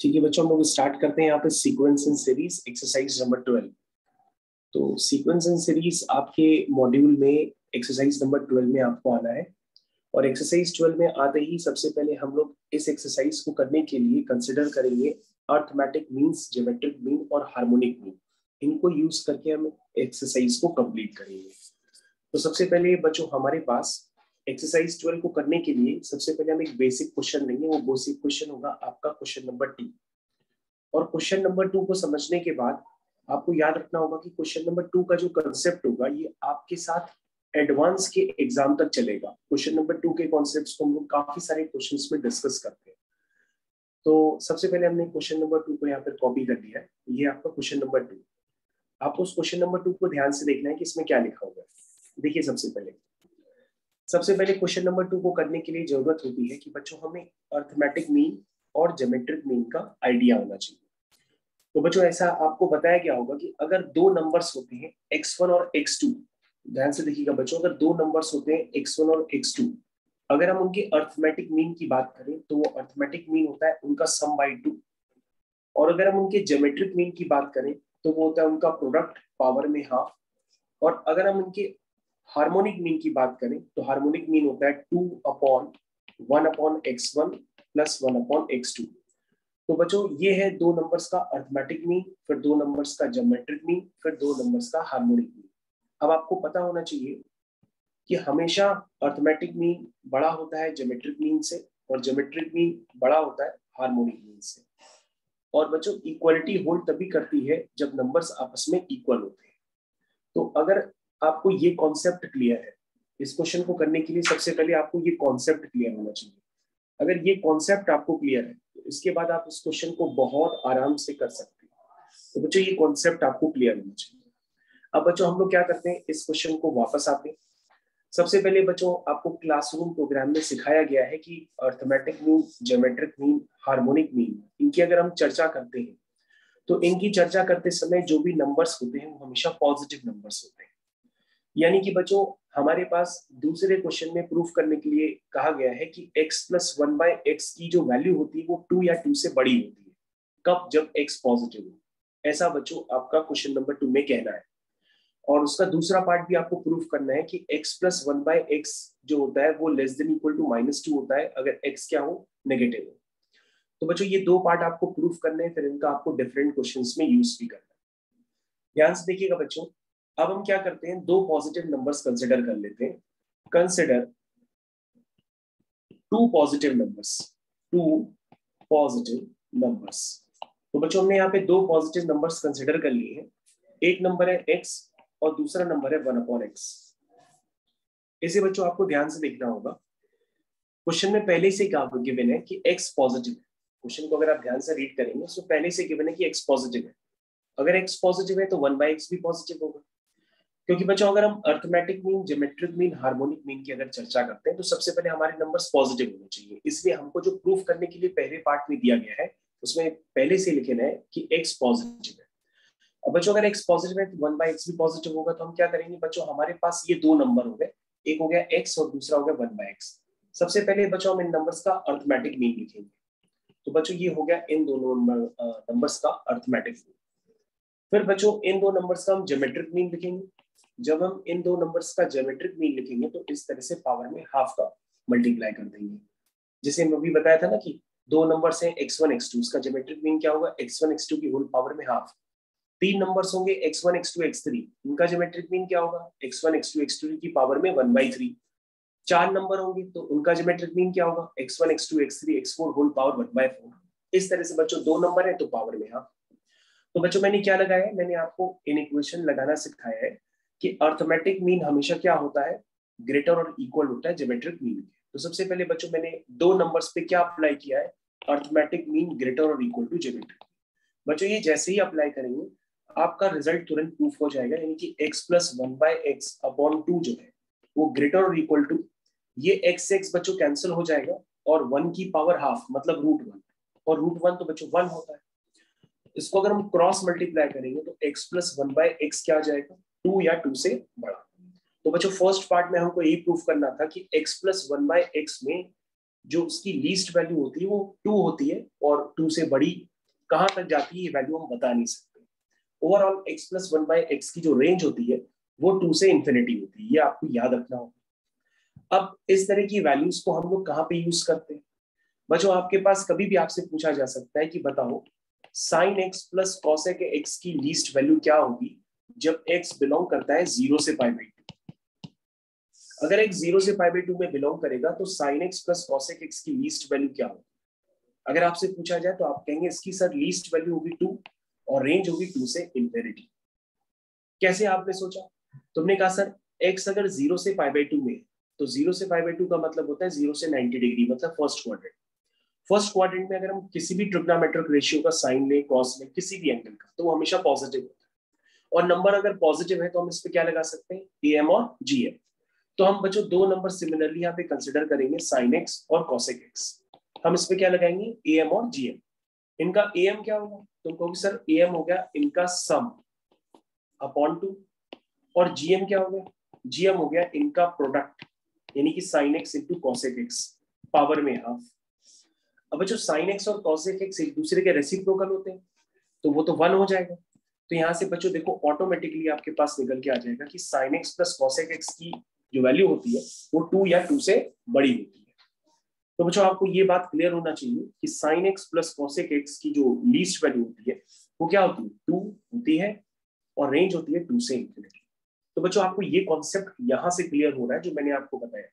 ठीक है बच्चों, हम लोग स्टार्ट करते हैं यहाँ पे sequence and series exercise number 12। तो सीक्वेंस एंड सीरीज आपके मॉड्यूल में एक्सरसाइज नंबर 12 में आपको आना है। और एक्सरसाइज 12 में आते ही सबसे पहले हम लोग इस एक्सरसाइज को करने के लिए कंसिडर करेंगे अर्थमेटिक मीन्स, ज्योमेट्रिक मीन और हार्मोनिक मीन। इनको यूज करके हम एक्सरसाइज को कंप्लीट करेंगे। तो सबसे पहले बच्चों हमारे पास एक्सरसाइज 12 को करने के लिए सबसे पहले हम एक बेसिक क्वेश्चन लेंगे। वो बेसिक क्वेश्चन होगा आपका क्वेश्चन नंबर 2। और क्वेश्चन नंबर 2 को समझने के बाद आपको याद रखना होगा कि क्वेश्चन नंबर 2 का जो कंसेप्ट होगा ये आपके साथ एडवांस के एग्जाम तक चलेगा। क्वेश्चन नंबर 2 के कॉन्सेप्ट्स को हम लोग काफी सारे क्वेश्चंस में डिस्कस करते हैं। तो सबसे पहले हमने क्वेश्चन नंबर 2 को यहाँ पर कॉपी कर लिया है। ये आपका क्वेश्चन नंबर 2। आपको उस क्वेश्चन नंबर 2 को ध्यान से देखना है कि इसमें क्या लिखा हुआ है। देखिए सबसे पहले क्वेश्चन नंबर 2 को करने के लिए जरूरत होती है कि बच्चों हमें अर्थमेटिक मीन और ज्योमेट्रिक मीन का आइडिया होना चाहिए। तो बच्चों ऐसा आपको बताया गया होगा कि अगर दो नंबर्स होते हैं x1 और x2, ध्यान से देखिएगा बच्चों, अगर दो नंबर्स होते हैं x1 और x2, अगर हम उनके अर्थमेटिक मीन की बात करें तो वो अर्थमेटिक मीन होता है उनका सम बाई 2। और अगर हम उनके ज्योमेट्रिक मीन की बात करें तो वो होता है उनका प्रोडक्ट पावर में हाफ। और अगर हम उनके हार्मोनिक मीन की बात करें तो हार्मोनिक मीन होता है 2/1/x1 प्लस 1/x2। तो बच्चों ये है दो नंबर्स का अर्थमेटिक मीन, फिर दो नंबर्स का ज्योमेट्रिक मीन, फिर दो नंबर्स का हार्मोनिक मीन। अब आपको पता होना चाहिए कि हमेशा अर्थमेटिक मीन बड़ा होता है ज्योमेट्रिक मीन से, और ज्योमेट्रिक मीन बड़ा होता है हार्मोनिक मीन से। और बच्चों इक्वलिटी होल्ड तभी करती है जब नंबर्स आपस में इक्वल होते हैं। तो अगर आपको ये कॉन्सेप्ट क्लियर है, इस क्वेश्चन को करने के लिए सबसे पहले आपको ये कॉन्सेप्ट क्लियर होना चाहिए। अगर ये कॉन्सेप्ट आपको क्लियर है तो इसके बाद आप इस क्वेश्चन को बहुत आराम से कर सकते हैं। तो बच्चों ये कॉन्सेप्ट आपको क्लियर होना चाहिए। अब बच्चों हम लोग क्या करते हैं, इस क्वेश्चन को वापस आते हैं। सबसे पहले बच्चों आपको क्लासरूम प्रोग्राम में सिखाया गया है कि arithmetic mean, geometric mean, harmonic mean, इनकी अगर हम चर्चा करते हैं तो इनकी चर्चा करते समय जो भी नंबर्स होते हैं वो हमेशा पॉजिटिव नंबर्स होते हैं। यानी कि बच्चों हमारे पास दूसरे क्वेश्चन में प्रूफ करने के लिए कहा गया है कि x प्लस 1/x की जो वैल्यू होती है वो 2 या 2 से बड़ी होती है। कब? जब x पॉजिटिव हो। ऐसा बच्चों आपका क्वेश्चन नंबर 2 में कहना है। और उसका दूसरा पार्ट भी आपको प्रूफ करना है कि x प्लस 1/x जो होता है वो लेस देन इक्वल टू -2 होता है अगर x क्या हो? नेगेटिव हो। तो बच्चों ये दो पार्ट आपको प्रूफ करने हैं, फिर इनका आपको डिफरेंट क्वेश्चंस में यूज भी करना है। ध्यान से देखिएगा बच्चों, अब हम क्या करते हैं, दो पॉजिटिव नंबर्स कंसिडर कर लेते हैं। Consider two positive numbers, two positive numbers. तो बच्चों हमने यहाँ पे दो पॉजिटिव नंबर्स कंसिडर कर लिए हैं। एक नंबर है x और दूसरा नंबर है 1/x। इसे बच्चों आपको ध्यान से देखना होगा। क्वेश्चन में पहले से क्या गिवन है कि x पॉजिटिव है। क्वेश्चन को अगर आप ध्यान से रीड करेंगे तो पहले से गिवन है कि x पॉजिटिव है। अगर x पॉजिटिव है तो 1/x भी पॉजिटिव होगा। क्योंकि बच्चों अगर हम arithmetic mean, geometric mean, harmonic mean की अगर चर्चा करते हैं तो सबसे पहले हमारे नंबर्स पॉजिटिव होने चाहिए। इसलिए हमको जो प्रूफ करने के लिए पहले पार्ट में दिया गया है उसमें पहले से लिखना है कि x पॉजिटिव है। अब बच्चों अगर x पॉजिटिव है तो 1/x भी पॉजिटिव होगा। तो हम क्या करेंगे बच्चों, हमारे पास ये दो नंबर हो गए, एक हो गया x और दूसरा हो गया 1/x। सबसे पहले बच्चों हम इन नंबर्स का अर्थमेटिक मीन लिखेंगे। तो बच्चों ये हो गया इन दोनों नंबर्स का अर्थमेटिक मीन। फिर बच्चों इन दो नंबर्स का हम ज्योमेट्रिक मीन लिखेंगे। जब हम इन दो नंबर्स का ज्योमेट्रिक मीन लिखेंगे तो इस तरह से पावर में हाफ का मल्टीप्लाई कर देंगे। जैसे मैं अभी बताया था ना कि दो नंबर्स हैं x1 x2, उसका ज्योमेट्रिक मीन क्या होगा? x1 x2 की होल पावर में हाफ। तीन नंबर्स होंगे x1 x2 x3, उनका ज्योमेट्रिक मीन क्या होगा? x1 x2 x3 की पावर में 1/3। चार नंबर होंगे तो उनका ज्योमेट्रिक मीन क्या होगा? x1 x2 x3 x4 whole power 1/4। इस तरह से बच्चों दो नंबर है तो पावर में हाफ। तो बच्चों मैंने क्या लगाया है, मैंने आपको इन इक्वेशन लगाना सिखाया है कि अर्थमेटिक मीन हमेशा क्या होता है? ग्रेटर और इक्वल होता है ज्योमेट्रिक मीन के। तो सबसे पहले बच्चों मैंने दो नंबर्स पे क्या अप्लाई किया है? अर्थमेटिक मीन ग्रेटर और इक्वल टू ज्योमेट्रिक। बच्चों ये जैसे ही अप्लाई करेंगे आपका रिजल्ट तुरंत प्रूफ हो जाएगा। यानी कि x प्लस 1/x/2 जो है वो ग्रेटर और इक्वल टू, ये x बच्चों कैंसिल हो जाएगा और 1 की पावर हाफ मतलब √1, और √1 तो बच्चों 1 होता है। इसको अगर हम क्रॉस मल्टीप्लाई करेंगे तो x प्लस 1/x क्या आ जाएगा? 2 या 2 से बड़ा। तो बच्चों फर्स्ट पार्ट में हमको यही प्रूफ करना था कि x प्लस 1/x में जो उसकी लीस्ट वैल्यू होती है वो 2 होती है और 2 से बड़ी कहां तक जाती है ये वैल्यू हम बता नहीं सकते। ओवरऑल x प्लस 1/x की जो रेंज होती है वो 2 से इंफिनिटी होती है, ये आपको याद रखना होगा। अब इस तरह की वैल्यूज को हम लोग कहाँ पे यूज करते हैं बच्चों? आपके पास कभी भी आपसे पूछा जा सकता है कि बताओ sine x plus cosec x की लीस्ट वैल्यू क्या होगी जब x बिलोंग करता है 0 से π/2। अगर x 0 से π/2 में बिलोंग करेगा तो sine x plus cosec x की लीस्ट वैल्यू क्या होगी? अगर आपसे पूछा जाए तो आप कहेंगे इसकी सर लीस्ट वैल्यू होगी 2 और रेंज होगी 2 से इंफिनिटी। कैसे आपने सोचा? तुमने कहा सर x अगर 0 से π/2 में तो 0 से π/2 का मतलब होता है 0 से 90 डिग्री, मतलब फर्स्ट क्वाड्रेंट। फर्स्ट क्वाड्रेंट में अगर हम किसी भी ट्रिग्नोमेट्रिक रेशियो का साइन ले, कॉस ले, किसी भी एंगल का, तो वो हमेशा पॉजिटिव होता है। और नंबर अगर पॉजिटिव है तो हम इस पे क्या लगा सकते हैं? am और gm। तो हम बच्चों दो नंबर सिमिलरली यहाँ पे कंसिडर करेंगे, साइन x और cosec x। हम इस पे क्या लगाएंगे? am और gm। इनका am क्या होगा? तुम कहोगे सर am हो गया इनका सम अपॉन 2, और gm क्या हो गया? gm हो गया इनका प्रोडक्ट, यानी कि sine x into cosec x power में हाफ। अब बच्चों साइन x और cosec x एक दूसरे के रेसिप्रोकल होते हैं तो वो तो 1 हो जाएगा। तो यहाँ से बच्चों देखो ऑटोमेटिकली आपके पास निकल के आ जाएगा कि sine x plus cosec x की जो वैल्यू होती है वो 2 या 2 से बड़ी होती है। तो बच्चों आपको ये बात क्लियर होना चाहिए कि sine x plus cosec x की जो लीस्ट वैल्यू होती है वो क्या होती है? 2 होती है और रेंज होती है 2 से इंफिनिटी। तो बच्चों आपको ये कॉन्सेप्ट यहाँ से क्लियर हो रहा है जो मैंने आपको बताया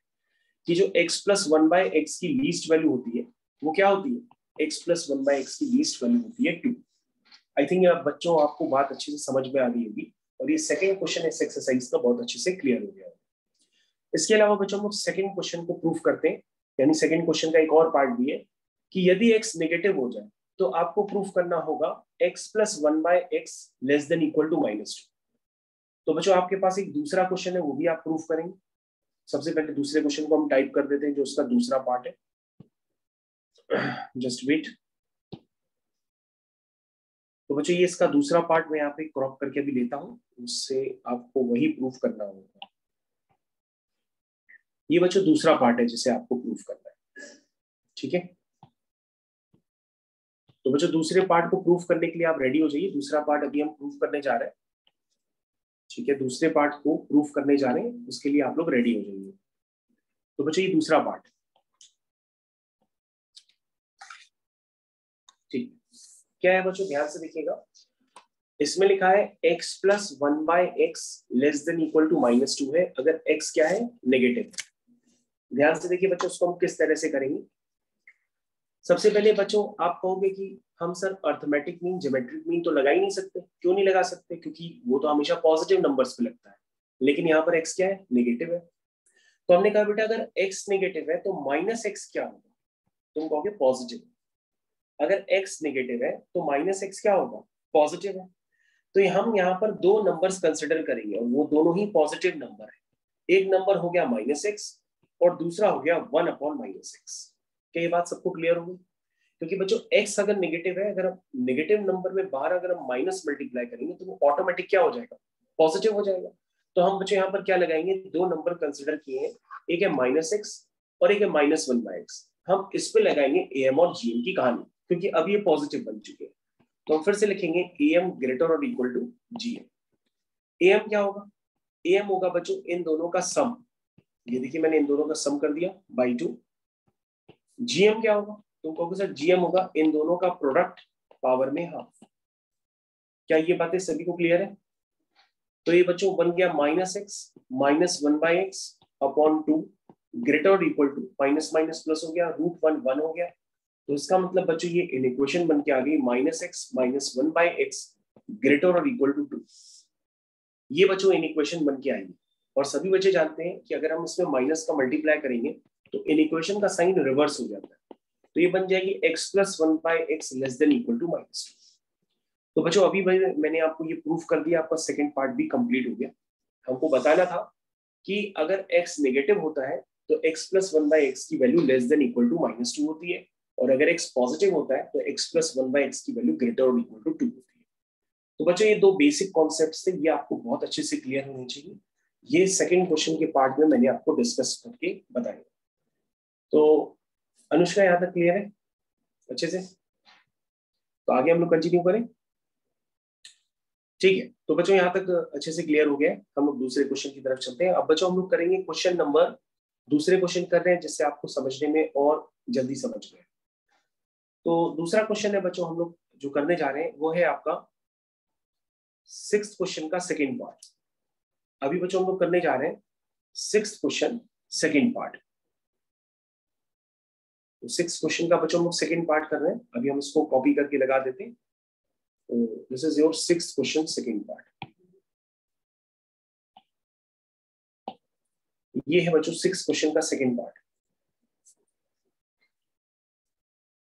कि जो x प्लस 1/x की लीस्ट वैल्यू होती है वो क्या होती है? x प्लस 1/x की लीस्ट वैल्यू होती है 2। आई थिंक बच्चों आपको बात अच्छे से समझ में आ रही होगी और ये सेकंड क्वेश्चन इस एक्सरसाइज का बहुत अच्छे से क्लियर हो गया है। इसके अलावा बच्चों हम सेकंड क्वेश्चन को प्रूफ करते हैं, यानी सेकंड क्वेश्चन का एक और पार्ट भी है कि यदि x नेगेटिव हो जाए तो आपको प्रूफ करना होगा x plus 1/x less than equal to -2। तो बच्चों आपके पास एक दूसरा क्वेश्चन है, वो भी आप प्रूफ करेंगे। सबसे पहले दूसरे क्वेश्चन को हम टाइप कर देते हैं जो उसका दूसरा पार्ट है। Just wait. तो बच्चों ये इसका दूसरा पार्ट मैं यहाँ पे क्रॉप करके अभी लेता हूँ, उससे आपको वही प्रूफ करना होगा। ये बच्चों दूसरा पार्ट है जिसे आपको प्रूफ करना है, ठीक है। तो बच्चों दूसरे पार्ट को प्रूफ करने के लिए आप रेडी हो जाइए। दूसरा पार्ट अभी हम प्रूफ करने जा रहे हैं, ठीक है। दूसरे पार्ट को प्रूफ करने जा रहे हैं, उसके लिए आप लोग रेडी हो जाइए। तो बच्चों ये दूसरा पार्ट, ठीक क्या है बच्चों? ध्यान से देखिएगा। इसमें लिखा है x plus 1/x less than equal to -2 है अगर x क्या है? नेगेटिव। ध्यान से देखिए बच्चों, उसको हम किस तरह से करेंगे। सबसे पहले बच्चों आप कहोगे कि हम sir arithmetic mean, geometric mean तो लगा ही नहीं सकते। क्यों नहीं लगा सकते? क्योंकि वो तो हमेशा पॉजिटिव नंबर्स पे लगता है, लेकिन यहाँ पर x क्या है? नेगेटिव है। तो हमने कहा बेटा अगर x नेगेटिव है तो -x क्या होगा? तुम कहोगे पॉजिटिव। अगर x नेगेटिव है तो -x क्या होगा? पॉजिटिव है। तो हम यहाँ पर दो नंबर्स कंसिडर करेंगे और वो दोनों ही पॉजिटिव नंबर है। एक नंबर हो गया -x और दूसरा हो गया 1/-x। क्या ये बात सबको क्लियर होगी? क्योंकि बच्चों x अगर नेगेटिव है, अगर हम नेगेटिव नंबर में बाहर अगर हम माइनस मल्टीप्लाई करेंगे तो वो ऑटोमेटिक क्या हो जाएगा? पॉजिटिव हो जाएगा। तो हम बच्चों यहाँ पर क्या लगाएंगे? दो नंबर कंसिडर किए हैं, एक है -x और एक है -1/x। हम इस पे लगाएंगे am और gm की कहानी, क्योंकि अब ये पॉजिटिव बन चुके हैं। तो हम फिर से लिखेंगे am ग्रेटर और इक्वल टू gm। am क्या होगा? am होगा बच्चों इन दोनों का सम। ये देखिए मैंने इन दोनों का सम कर दिया बाई 2। gm क्या होगा? तुम कहोगे सर gm होगा इन दोनों का प्रोडक्ट पावर में हाफ। क्या ये बातें सभी को क्लियर है? तो ये बच्चों बन गया -x -1/x अपॉन 2 ग्रेटर और equal to minus minus plus हो गया √1 1 हो गया। तो इसका मतलब बच्चों ये इन इक्वेशन बन के आ गई -x -1/x ग्रेटर और इक्वल टू 2। ये बच्चों इन इक्वेशन बन के आएगी। और सभी बच्चे जानते हैं कि अगर हम इसमें माइनस का मल्टीप्लाई करेंगे तो इन इक्वेशन का साइन रिवर्स हो जाता है। तो ये बन जाएगी x plus 1/x less than equal to -2। तो बच्चों अभी मैंने आपको ये प्रूफ कर दिया, आपका सेकंड पार्ट भी कंप्लीट हो गया। हमको बताना था कि अगर x नेगेटिव होता है तो x प्लस 1/x की value less than equal to -2 होती है, और अगर x पॉजिटिव होता है तो x प्लस 1/x की वैल्यू ग्रेटर और इक्वल टू 2 होती है। तो बच्चों ये दो बेसिक कॉन्सेप्ट्स थे, ये आपको बहुत अच्छे से क्लियर होने चाहिए। ये सेकंड क्वेश्चन के पार्ट में मैंने आपको डिस्कस करके बताया। तो अनुष्का यहाँ तक क्लियर है अच्छे से? तो आगे हम लोग कंटिन्यू करें, ठीक है। तो बच्चों यहाँ तक अच्छे से क्लियर हो गया, हम लोग दूसरे क्वेश्चन की तरफ चलते हैं। अब बच्चों हम लोग करेंगे क्वेश्चन नंबर, दूसरे क्वेश्चन कर रहे हैं जिससे आपको समझने में और जल्दी समझ में। तो दूसरा क्वेश्चन है बच्चों हम लोग जो करने जा रहे हैं वो है आपका 6th क्वेश्चन का सेकेंड पार्ट। अभी बच्चों हम लोग करने जा रहे हैं 6th क्वेश्चन सेकेंड पार्ट। तो 6th क्वेश्चन का बच्चों हम लोग सेकेंड पार्ट कर रहे हैं। अभी हम इसको कॉपी करके लगा देते हैं। तो this is your 6th question second part. ये है बच्चों 6th क्वेश्चन का सेकेंड पार्ट।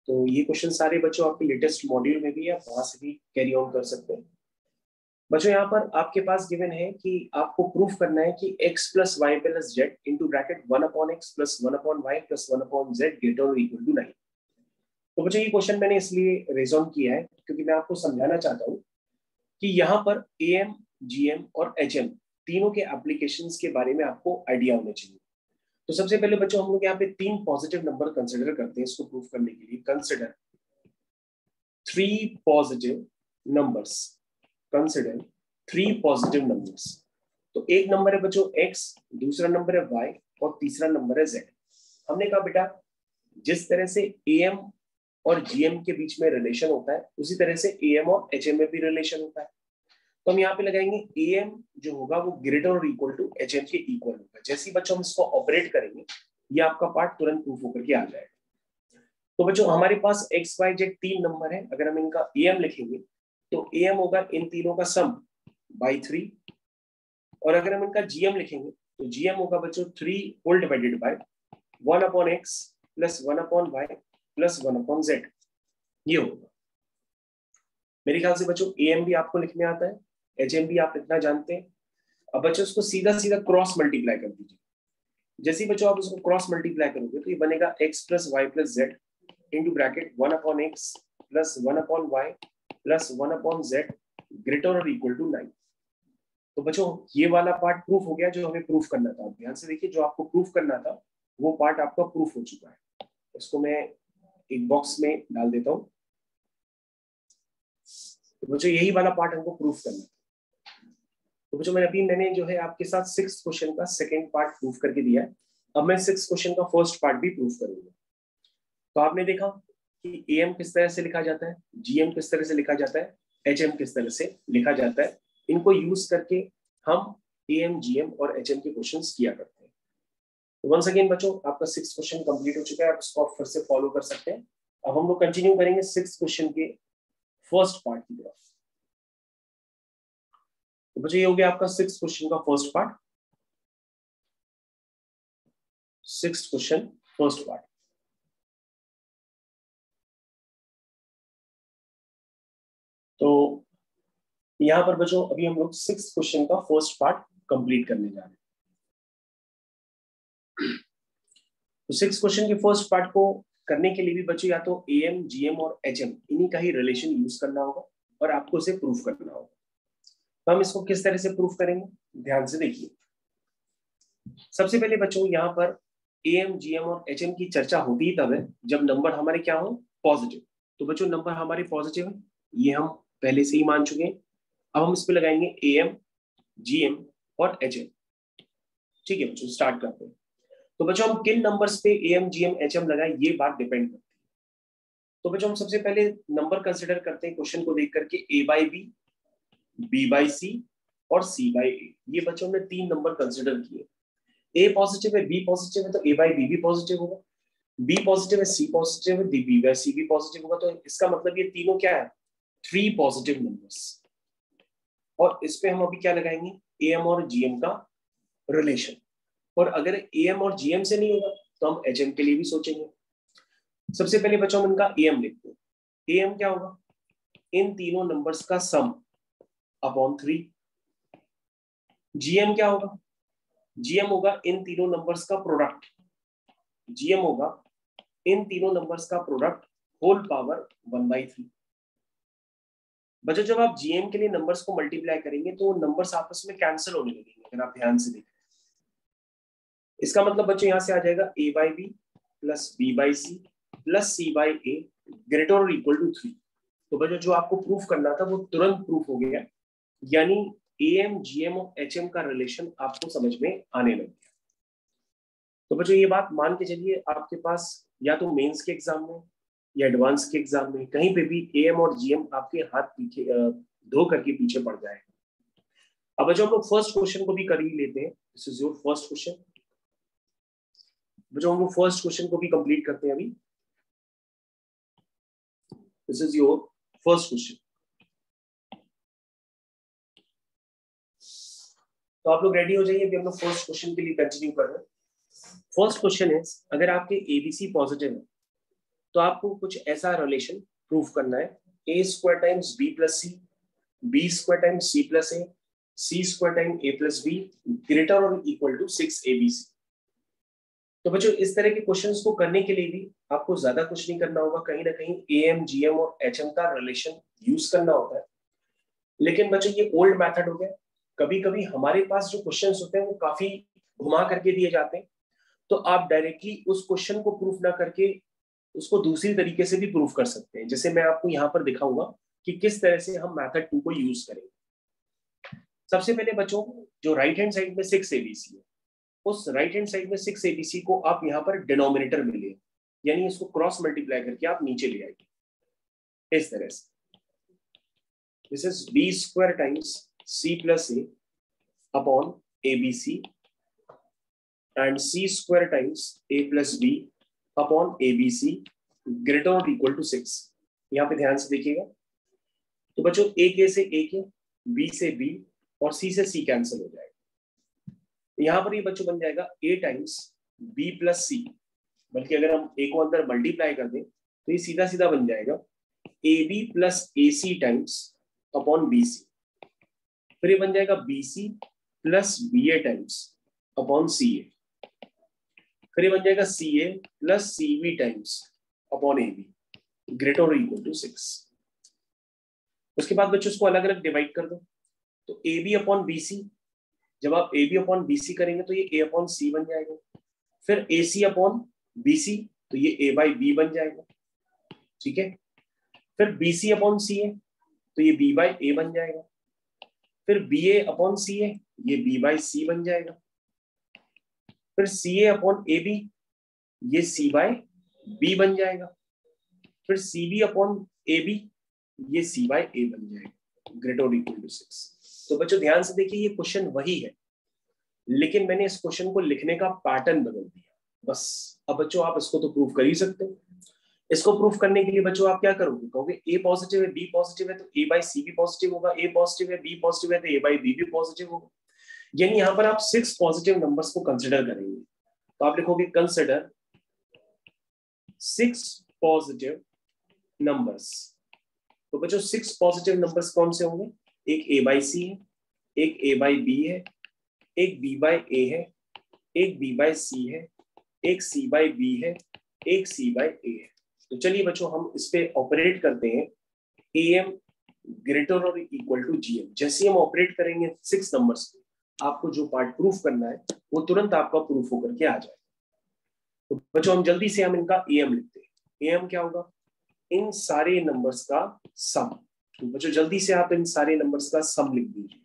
तो ये क्वेश्चन सारे बच्चों आपके लेटेस्ट मॉड्यूल में भी है, वहां से भी कैरी ऑन कर सकते हैं। बच्चों यहाँ पर आपके पास गिवन है कि आपको प्रूफ करना है कि x plus y plus z into bracket 1/x plus 1/y plus 1/z greater और इक्वल टू 9। तो बच्चों ये क्वेश्चन मैंने इसलिए रेजॉन किया है क्योंकि मैं आपको समझाना चाहता हूँ कि यहाँ पर AM, GM और HM तीनों के एप्लीकेशंस के बारे में आपको आइडिया होना चाहिए। तो सबसे पहले बच्चों हम लोग यहाँ पे 3 पॉजिटिव नंबर कंसिडर करते हैं इसको प्रूफ करने के लिए। Consider 3 positive numbers, consider 3 positive numbers. तो एक नंबर है बच्चों x, दूसरा नंबर है y और तीसरा नंबर है z। हमने कहा बेटा जिस तरह से AM और GM के बीच में रिलेशन होता है उसी तरह से AM और HM में भी रिलेशन होता है। तो हम यहाँ पे लगाएंगे AM जो होगा वो ग्रेटर और इक्वल टू HM के इक्वल होगा। जैसे ही बच्चों हम इसको ऑपरेट करेंगे ये आपका पार्ट तुरंत प्रूफ होकर के आ जाएगा। तो बच्चों हमारे पास x, y, z 3 नंबर है। अगर हम इनका AM लिखेंगे तो AM होगा इन तीनों का सम बाई 3, और अगर हम इनका GM लिखेंगे तो GM होगा बच्चों 3 whole divided by 1/x plus 1/y plus 1/z। ये होगा। मेरे ख्याल से बच्चों AM भी आपको लिखने आता है, HM भी आप लिखना जानते हैं। अब बच्चों उसको सीधा सीधा क्रॉस मल्टीप्लाई कर दीजिए। जैसे ही बच्चों आप उसको क्रॉस मल्टीप्लाई करोगे तो ये बनेगा x plus y plus z into bracket 1/x plus 1/y plus 1/z greater और इक्वल टू 9। तो बच्चों ये वाला पार्ट प्रूफ हो गया जो हमें प्रूफ करना था। ध्यान से देखिए, जो आपको प्रूफ करना था वो पार्ट आपका प्रूफ हो चुका है। इसको मैं एक बॉक्स में डाल देता हूँ। तो बच्चों यही वाला पार्ट हमको प्रूफ करना था। तो बच्चों मैंने जो है आपके साथ 6th क्वेश्चन का सेकेंड पार्ट प्रूफ करके दिया है। अब मैं 6th क्वेश्चन का फर्स्ट पार्ट भी प्रूफ करूंगा। तो आपने देखा कि AM किस तरह से लिखा जाता है, GM किस तरह से लिखा जाता है, HM किस तरह से लिखा जाता है। इनको यूज करके हम AM, GM और HM के क्वेश्चंस किया करते हैं। तो वंस अगेन बच्चों आपका 6th क्वेश्चन कंप्लीट हो चुका है। आप इसको फिर से फॉलो कर सकते हैं। अब हम लोग कंटिन्यू करेंगे 6th क्वेश्चन के फर्स्ट पार्ट की तरफ। तो बच्चों ये हो गया आपका 6th क्वेश्चन का first part. 6th question first part. तो यहां पर बच्चों अभी हम लोग 6th क्वेश्चन का फर्स्ट पार्ट कंप्लीट करने जा रहे हैं। तो 6th क्वेश्चन के फर्स्ट पार्ट को करने के लिए भी बच्चों या तो AM, GM और HM इन्हीं का ही रिलेशन यूज करना होगा और आपको इसे प्रूफ करना होगा। तो हम इसको किस तरह से प्रूफ करेंगे, ध्यान से देखिए। सबसे पहले बच्चों यहाँ पर AM, GM और HM की चर्चा होती ही तब है जब नंबर हमारे क्या हो, पॉजिटिव। तो बच्चों नंबर हमारे पॉजिटिव है, ये हम पहले से ही मान चुके हैं। अब हम इस पे लगाएंगे AM, GM और HM। ठीक है बच्चों, स्टार्ट करते हैं। तो बच्चों हम किन नंबर्स पे AM, GM, HM लगाए ये बात डिपेंड करती है। तो बच्चों हम सबसे पहले नंबर कंसिडर करते हैं क्वेश्चन को देख करके A/B, B/C और C/A। ये बच्चों ने 3 नंबर कंसिडर किए। A पॉजिटिव है, B पॉजिटिव है तो A/B भी पॉजिटिव होगा। B पॉजिटिव है, C पॉजिटिव है, B/C भी पॉजिटिव होगा। तो इसका मतलब ये तीनों क्या है, 3 पॉजिटिव नंबर्स। और इस पे हम अभी क्या लगाएंगे, AM और GM का रिलेशन। और अगर AM और GM से नहीं होगा तो हम HM के लिए भी सोचेंगे। सबसे पहले बच्चों हम इनका AM लिखते हैं। AM क्या होगा, इन तीनों नंबर्स का सम अपॉन 3। GM क्या होगा, GM होगा इन तीनों नंबर्स का प्रोडक्ट। GM होगा इन तीनों नंबर्स का प्रोडक्ट होल पावर 1/3। बच्चों जब आप GM के लिए नंबर्स को मल्टीप्लाई करेंगे तो नंबर्स आपस में कैंसिल होने लगेंगे। अगर आप ध्यान से देखें इसका मतलब बच्चों यहां से आ जाएगा A/B plus B/C plus C/A greater और इक्वल टू 3। तो बच्चों जो आपको प्रूफ करना था वो तुरंत प्रूफ हो गया, यानी AM, GM और HM का रिलेशन आपको समझ में आने लग गया। तो बच्चों ये बात मान के चलिए आपके पास या तो मेंस के एग्जाम में या एडवांस के एग्जाम में कहीं पे भी AM और GM आपके हाथ पीछे धो करके पीछे पड़ जाए। अब बच्चों हम लोग फर्स्ट क्वेश्चन को भी कर ही लेते हैं। This is your first question. बच्चों हम लोग फर्स्ट क्वेश्चन को भी कंप्लीट करते हैं अभी। This is your first question. तो आप लोग रेडी हो जाइए, अभी हम लोग फर्स्ट क्वेश्चन के लिए कंटिन्यू कर रहे हैं। फर्स्ट क्वेश्चन इज, अगर आपके ABC पॉजिटिव है तो आपको कुछ ऐसा रिलेशन प्रूफ करना है, A² times B plus C, B² times C plus A, C² time A plus B greater और इक्वल टू 6ABC। तो बच्चों इस तरह के क्वेश्चंस को करने के लिए भी आपको ज्यादा कुछ नहीं करना होगा, कहीं ना कहीं AM, GM और HM का रिलेशन यूज करना होता है। लेकिन बच्चों ये ओल्ड मेथड हो गया। कभी कभी हमारे पास जो क्वेश्चंस होते हैं वो काफी घुमा करके दिए जाते हैं, तो आप डायरेक्टली उस क्वेश्चन को प्रूफ ना करके उसको दूसरी तरीके से भी प्रूफ कर सकते हैं। जैसे मैं आपको यहाँ पर दिखाऊंगा कि किस तरह से हम मेथड 2 को यूज करेंगे। सबसे पहले बच्चों जो राइट हैंड साइड में 6ABC है, उस राइट हैंड साइड में 6ABC को आप यहाँ पर डिनोमिनेटर में ले, यानी इसको क्रॉस मल्टीप्लाई करके आप नीचे ले आएंगे इस तरह से। This is B² times C plus A upon ABC and C² times A plus B upon ABC greater और इक्वल टू 6। यहाँ पे ध्यान से देखिएगा। तो बच्चों A से A, B से B और C से C कैंसिल हो जाएगा। यहाँ पर ये बच्चों बन जाएगा A times B plus C, बल्कि अगर हम A को अंदर मल्टीप्लाई कर दें तो ये सीधा सीधा बन जाएगा AB plus AC times upon BC। फिर ये बन जाएगा BC plus BA times upon CA। फिर ये बन जाएगा CA plus CB times upon AB greater और इक्वल टू 6। उसके बाद बच्चों इसको अलग अलग डिवाइड कर दो। तो AB अपॉन BC, जब आप AB अपॉन BC करेंगे तो ये A अपॉन C बन जाएगा। फिर AC अपॉन BC, तो ये A बाई B बन जाएगा, ठीक है। फिर BC अपॉन CA, तो ये B बाई A बन जाएगा। फिर BA अपॉन CA, ये B बाई C बन जाएगा। फिर CA अपॉन AB, ये C बाई B बन जाएगा। फिर CB अपॉन AB, ये C बाई A बन जाएगा ग्रेटर और इक्वल टू 6। तो बच्चों ध्यान से देखिए, ये क्वेश्चन वही है, लेकिन मैंने इस क्वेश्चन को लिखने का पैटर्न बदल दिया बस। अब बच्चों आप इसको तो प्रूफ कर ही सकते हैं। इसको प्रूफ करने के लिए बच्चों आप क्या करोगे, कहोगे A पॉजिटिव है, B पॉजिटिव है तो A बाई C भी पॉजिटिव होगा, A पॉजिटिव है, B पॉजिटिव है तो A बाई B भी पॉजिटिव होगा। यानी यहाँ पर आप 6 पॉजिटिव नंबर्स को कंसिडर करेंगे। तो आप लिखोगे कंसिडर 6 पॉजिटिव नंबर्स। तो बच्चों 6 पॉजिटिव नंबर्स कौन से होंगे, एक A बाई C है, एक A बाई B है, एक B बाई A है, एक B बाई C है, एक C बाई B है, एक C बाई A है। तो चलिए बच्चों हम इस पे ऑपरेट करते हैं AM ग्रेटर और इक्वल टू GM। जैसे हम ऑपरेट करेंगे 6 नंबर्स पे, आपको जो पार्ट प्रूफ करना है वो तुरंत आपका प्रूफ होकर के आ जाएगा। तो बच्चों हम जल्दी से हम इनका AM लिखते हैं। AM क्या होगा, इन सारे नंबर्स का सम। तो बच्चों जल्दी से आप इन सारे नंबर्स का सम लिख दीजिए।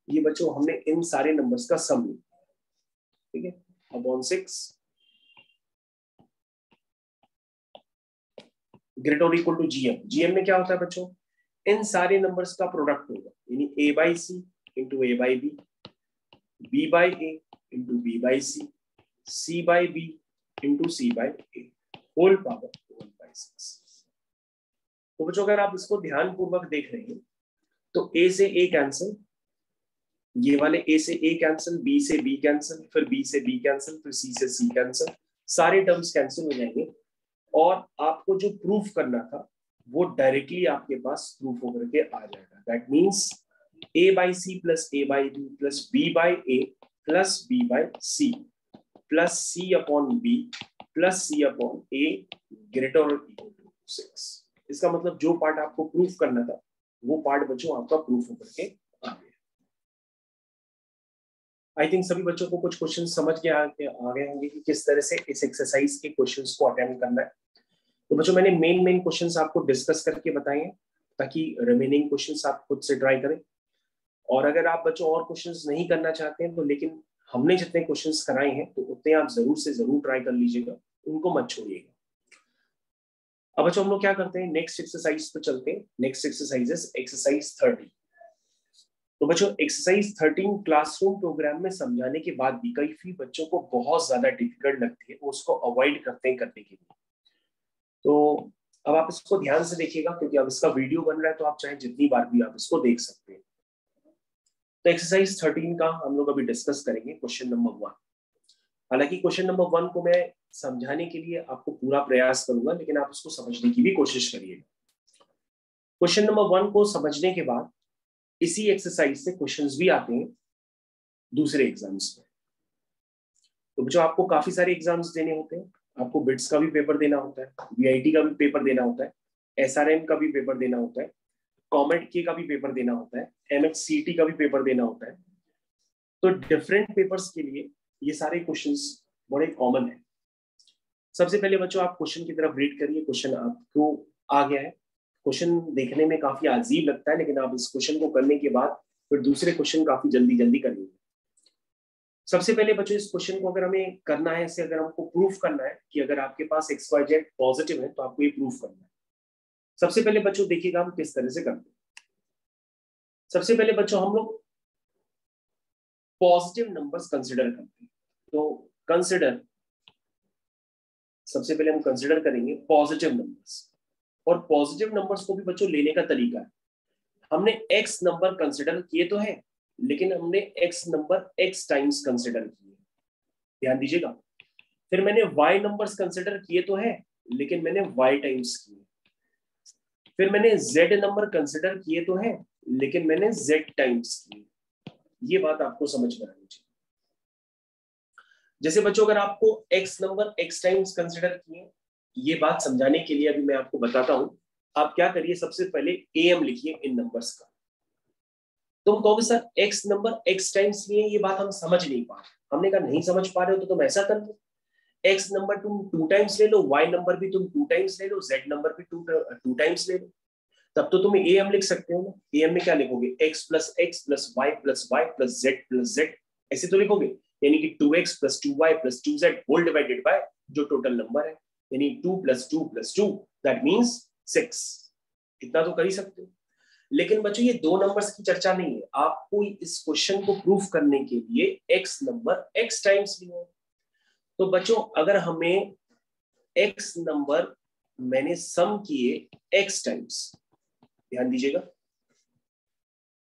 ये बच्चों हमने इन सारे नंबर्स का सम लिखा, ठीक है, अपॉन 6 ग्रेटर और इक्वल टू GM। GM में क्या होता है बच्चों, इन सारे नंबर्स का प्रोडक्ट होगा, यानी A by C into A by B, B by A into B by C by B into C by A whole power 1/6। तो बच्चों अगर आप इसको ध्यान पूर्वक देख रहे हैं तो A से A कैंसिल, ये वाले A से A कैंसिल, B से B कैंसिल, फिर B से B कैंसिल, फिर C से C कैंसिल, सारे टर्म्स कैंसिल हो जाएंगे और आपको जो प्रूफ करना था वो डायरेक्टली आपके पास प्रूफ होकर के आ जाएगा। That means A by C plus A by B plus B by A plus B by C plus C upon B plus C upon A greater और इक्वल टू 6। इसका मतलब जो पार्ट आपको प्रूफ करना था वो पार्ट बच्चों आपका प्रूफ होकर के आ गया। आई थिंक सभी बच्चों को कुछ क्वेश्चन समझ के आ गए होंगे कि किस तरह से इस एक्सरसाइज के क्वेश्चंस को अटेम्प्ट करना है। तो बच्चों मैंने मेन क्वेश्चंस आपको डिस्कस करके बताए हैं, ताकि रिमेनिंग क्वेश्चंस आप खुद से ट्राई करें। और अगर आप बच्चों और क्वेश्चंस नहीं करना चाहते हैं तो, लेकिन हमने जितने क्वेश्चंस कराए हैं तो उतने आप जरूर से जरूर ट्राई कर लीजिएगा, उनको मत छोड़िएगा। अब बच्चों हम लोग क्या करते हैं, नेक्स्ट एक्सरसाइज पे चलते हैं। Next exercise is exercise 30। तो बच्चों एक्सरसाइज 13 क्लासरूम प्रोग्राम में समझाने के बाद भी कई बच्चों को बहुत ज्यादा डिफिकल्ट लगती है, वो उसको अवॉइड करते हैं करने के लिए। तो अब आप इसको ध्यान से देखिएगा, क्योंकि अब इसका वीडियो बन रहा है, तो आप चाहे जितनी बार भी आप इसको देख सकते हैं। तो एक्सरसाइज 13 का हम लोग अभी डिस्कस करेंगे क्वेश्चन नंबर 1। हालांकि क्वेश्चन नंबर 1 को मैं समझाने के लिए आपको पूरा प्रयास करूंगा, लेकिन आप उसको समझने की भी कोशिश करिएगा। क्वेश्चन नंबर 1 को समझने के बाद इसी एक्सरसाइज से क्वेश्चंस भी आते हैं दूसरे एग्जाम्स में। तो बच्चों आपको काफी सारे एग्जाम्स देने होते हैं। आपको बिट्स का भी पेपर देना होता है, वीआईटी का भी पेपर देना होता है, एसआरएम का भी पेपर देना होता है, कॉमेट के का भी पेपर देना होता है, एमएचसीटी का भी पेपर देना होता है। तो डिफरेंट पेपर्स के लिए ये सारे क्वेश्चंस बड़े कॉमन है। सबसे पहले बच्चों आप क्वेश्चन की तरफ रीड करिए। क्वेश्चन आपको आ गया है। क्वेश्चन देखने में काफी अजीब लगता है, लेकिन आप इस क्वेश्चन को करने के बाद फिर दूसरे क्वेश्चन काफी जल्दी जल्दी कर लेंगे। सबसे पहले बच्चों इस क्वेश्चन को अगर हमें करना है, इसे अगर हमको प्रूफ करना है कि अगर आपके पास XYZ पॉजिटिव है तो आपको ये प्रूफ करना है। सबसे पहले बच्चों देखिएगा हम किस तरह से करते हैं। सबसे पहले बच्चों हम लोग पॉजिटिव नंबर्स कंसिडर करते हैं। तो कंसिडर, सबसे पहले हम कंसिडर करेंगे पॉजिटिव नंबर्स। और पॉजिटिव नंबर्स को भी बच्चों लेने का तरीका है। हमने x नंबर कंसिडर किए तो है, लेकिन हमने x number x times consider किए, ध्यान दीजिएगा। फिर मैंने y नंबर्स कंसिडर किए तो है, लेकिन मैंने y टाइम्स किए। फिर मैंने z नंबर कंसिडर किए तो है, लेकिन मैंने z टाइम्स किए। ये बात आपको समझ में आनी चाहिए। जैसे बच्चों अगर आपको x number x times consider किए, ये बात समझाने के लिए अभी मैं आपको बताता हूं। आप क्या करिए, सबसे पहले am लिखिए इन नंबर्स का। तुम कहोगे sir x number x times लिए, ये बात हम समझ नहीं पा रहे। हमने कहा नहीं समझ पा रहे हो तो तुम ऐसा कर लो, x नंबर तुम 2 टाइम्स ले लो, y नंबर भी तुम 2 टाइम्स ले लो, z नंबर भी 2 टाइम्स ले लो। तब तो तुम am लिख सकते हो ना। am में क्या लिखोगे, x plus x plus y plus y plus z, ऐसे तो लिखोगे। यानी कि 2x plus 2y plus 2z whole divided by जो टोटल नंबर है, यानी 2 प्लस 2 प्लस 2 दैट मीन्स 6। इतना तो कर ही सकते हो। लेकिन बच्चों ये दो नंबर्स की चर्चा नहीं है। आपको इस क्वेश्चन को प्रूफ करने के लिए x नंबर x टाइम्स लिया है। तो बच्चों अगर हमें x नंबर मैंने सम किए x टाइम्स, ध्यान दीजिएगा,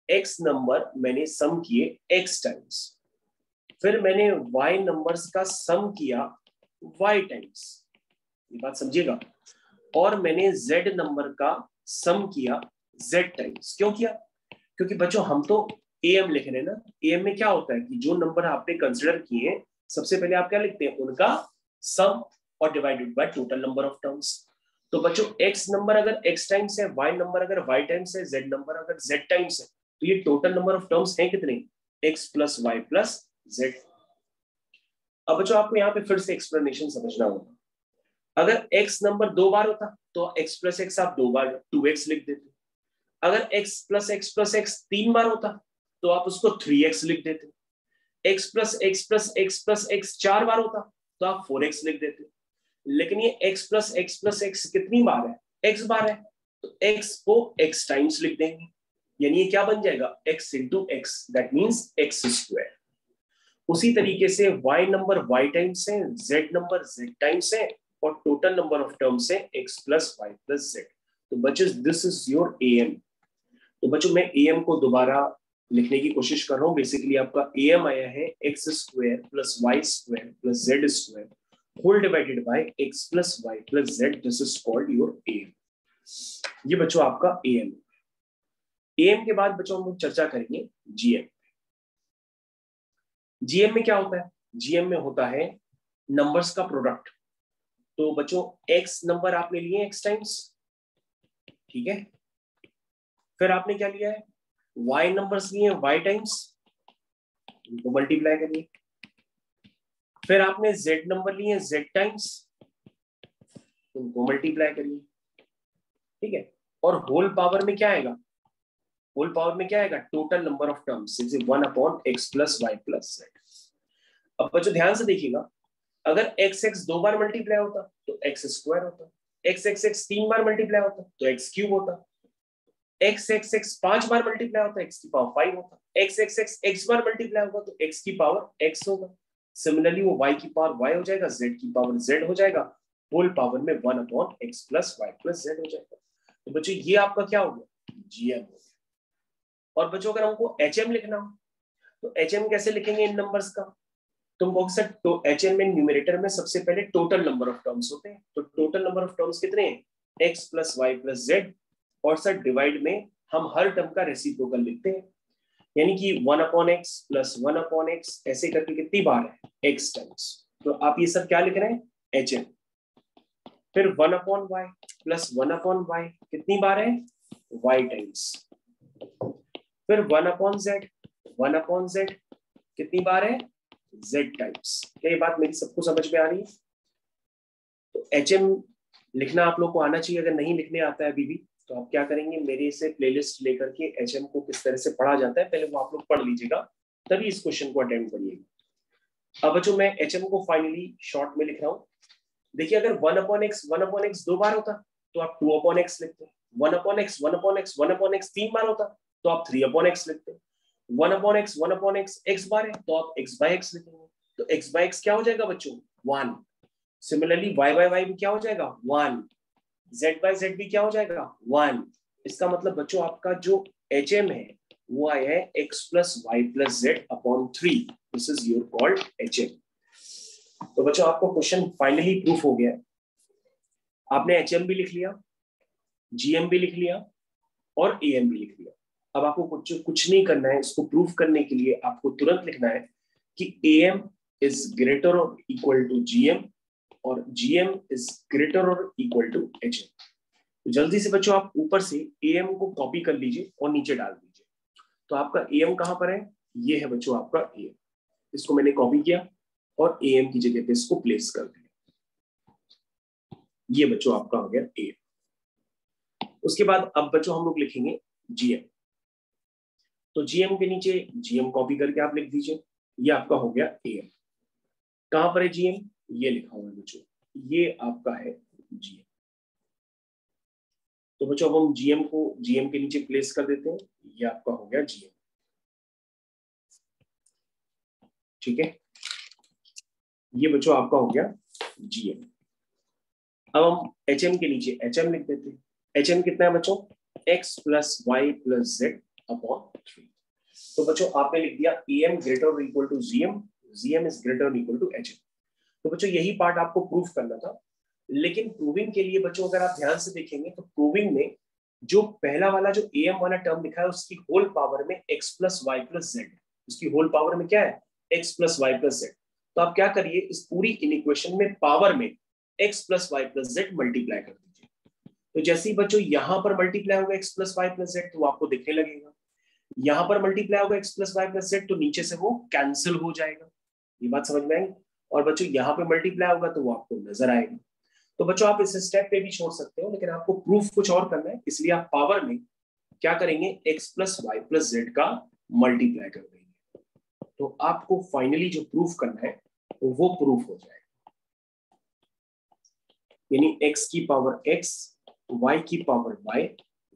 x नंबर मैंने सम किए x टाइम्स, फिर मैंने y नंबर्स का सम किया y टाइम्स, ये बात समझिएगा, और मैंने z नंबर का सम किया z टाइम्स। क्यों किया? क्योंकि बच्चों हम तो am लिख रहे हैं ना। am में क्या होता है कि जो नंबर आपने कंसिडर किए हैं, सबसे पहले आप क्या लिखते हैं, उनका सम और divided by total number of terms. तो बच्चों x नंबर अगर x टाइम्स है, y नंबर अगर y टाइम्स है, z नंबर अगर z टाइम्स है, तो ये टोटल नंबर ऑफ टर्म्स हैं कितने, x plus y plus z। अब बच्चों आपको यहाँ पे फिर से एक्सप्लेनेशन समझना होगा। अगर x नंबर 2 बार होता तो x प्लस एक्स आप 2 बार 2x लिख देते। अगर x plus x plus x 3 बार होता तो आप उसको 3x लिख देते। x plus x plus x plus x 4 बार होता तो आप 4x लिख देते। लेकिन ये x प्लस एक्स कितनी बार है, x बार है, तो x को x टाइम्स लिख देंगे। यानी ये क्या बन जाएगा, x into x, that means x square. उसी तरीके से y नंबर y टाइम्स है, z नंबर z टाइम्स है, और टोटल नंबर ऑफ टर्म्स है x plus y plus z. तो बच्चों दिस इज योर am। तो बच्चों मैं am को दोबारा लिखने की कोशिश कर रहा हूँ। बेसिकली आपका am आया है x square plus y square plus z square whole divided by x plus y plus z. This is called your am। ये बच्चों आपका am। am के बाद बच्चों हम लोग चर्चा करेंगे gm। जीएम में क्या होता है, जीएम में होता है नंबर्स का प्रोडक्ट। तो बच्चों एक्स नंबर आपने लिए एक्स टाइम्स, ठीक है। फिर आपने क्या लिया है, वाई नंबर्स लिए वाई टाइम्स, इनको मल्टीप्लाई करिए। फिर आपने जेड नंबर लिए जेड टाइम्स, उनको मल्टीप्लाई करिए, ठीक है। और होल पावर में क्या आएगा, होल पावर में क्या आएगा, total number of terms is 1/x + y + z। अब बच्चों ध्यान से देखिएगा, अगर x 2 बार मल्टीप्लाई होता तो x² होता, x 3 बार मल्टीप्लाई होता तो x³ होता, x 5 बार मल्टीप्लाई होता x⁵ होता, x बार मल्टीप्लाई होगा तो x⁵x होगा। सिमिलरली वो y y हो जाएगा, z z हो जाएगा, होल पावर में 1/x + y + z हो जाएगा। तो बच्चों ये आपका क्या हो गया, gm हो गया। और बच्चों अगर हमको hm लिखना हो तो hm कैसे लिखेंगे इन नंबर्स का, तुम बोल सकते तो hm में न्यूमरेटर में सबसे पहले टोटल नंबर ऑफ टर्म्स होते हैं, तो टोटल नंबर ऑफ टर्म्स कितने हैं, x + y + z, और सर डिवाइड में हम हर टर्म का रेसिप्रोकल लिखते हैं, यानी कि 1/x + 1/x ऐसे करके कितनी बार है, x टाइम्स। तो आप ये सब क्या लिख रहे हैं, hm। फिर 1/y + 1/y कितनी बार है, y टाइम्स। फिर 1/z कितनी बार है, z टाइम्स। क्या ये बात मेरी सबको समझ में आ रही है। तो hm लिखना आप लोग को आना चाहिए, अगर नहीं लिखने आता है अभी भी तो आप क्या करेंगे, मेरे से प्लेलिस्ट लेकर के hm को किस तरह से पढ़ा जाता है पहले वो आप लोग पढ़ लीजिएगा, तभी इस क्वेश्चन को अटेम्प्ट करिएगा। अब बच्चों मैं hm को फाइनली शॉर्ट में लिख रहा हूँ। देखिए अगर 1/x 2 बार होता तो आप 2/x लिखते, 1/x 3 बार होता तो आप 3/x लिखते, 1/x x बार है तो आप x/x लिखेंगे, तो x/x क्या हो जाएगा बच्चों, 1। सिमिलरली y/y भी क्या हो जाएगा, 1। z/z भी क्या हो जाएगा, 1। इसका मतलब बच्चों आपका जो hm है वो आया है x + y + z/3। This is your called hm। तो बच्चों आपको क्वेश्चन फाइनली प्रूफ हो गया है, आपने hm भी लिख लिया, gm भी लिख लिया और am भी लिख लिया। अब आपको कुछ नहीं करना है, इसको प्रूफ करने के लिए आपको तुरंत लिखना है कि am इज ग्रेटर और इक्वल टू gm और gm इज ग्रेटर और इक्वल टू hm। तो जल्दी से बच्चों आप ऊपर से am को कॉपी कर लीजिए और नीचे डाल दीजिए। तो आपका am कहां पर है, ये है बच्चों आपका am, इसको मैंने कॉपी किया और am की जगह पे इसको प्लेस कर दिया, ये बच्चों आपका हो गया am। उसके बाद अब बच्चों हम लोग लिखेंगे gm, तो gm के नीचे gm कॉपी करके आप लिख दीजिए, ये आपका हो गया am। कहां पर है gm, ये लिखा हुआ है बच्चों, ये आपका है gm। तो बच्चों अब हम gm को gm के नीचे प्लेस कर देते हैं, ये आपका हो गया gm, ठीक है, ये बच्चों आपका हो गया gm। अब हम hm के नीचे hm लिख देते हैं, hm कितना है बच्चों, x + y + z/3। तो बच्चों आपने लिख दिया am ग्रेटर और equal to gm, gm is greater और इक्वल टू hm। तो बच्चों यही पार्ट आपको प्रूफ करना था, लेकिन प्रूविंग के लिए बच्चों अगर आप ध्यान से देखेंगे तो प्रूविंग में जो पहला वाला जो am वाला टर्म लिखा है उसकी होल पावर में x + y + z, उसकी होल पावर में क्या है, x + y + z। तो आप क्या करिए, इस पूरी इक्वेशन में पावर में x + y + z मल्टीप्लाई कर दीजिए। तो जैसे ही बच्चों यहां पर मल्टीप्लाई होगा x + y + z तो आपको दिखने लगेगा, यहां पर मल्टीप्लाई होगा x + y + z तो नीचे से वो कैंसिल हो जाएगा, ये बात समझ में आई। और बच्चों यहाँ पे मल्टीप्लाई होगा तो वो आपको नजर आएगा। तो बच्चों आप इस स्टेप पे भी छोड़ सकते हो, लेकिन आपको प्रूफ कुछ और करना है, इसलिए आप पावर में क्या करेंगे, x + y + z का मल्टीप्लाई कर देंगे, तो आपको फाइनली जो प्रूफ करना है वो प्रूफ हो जाएगा, यानी x की पावर x, y की पावर y,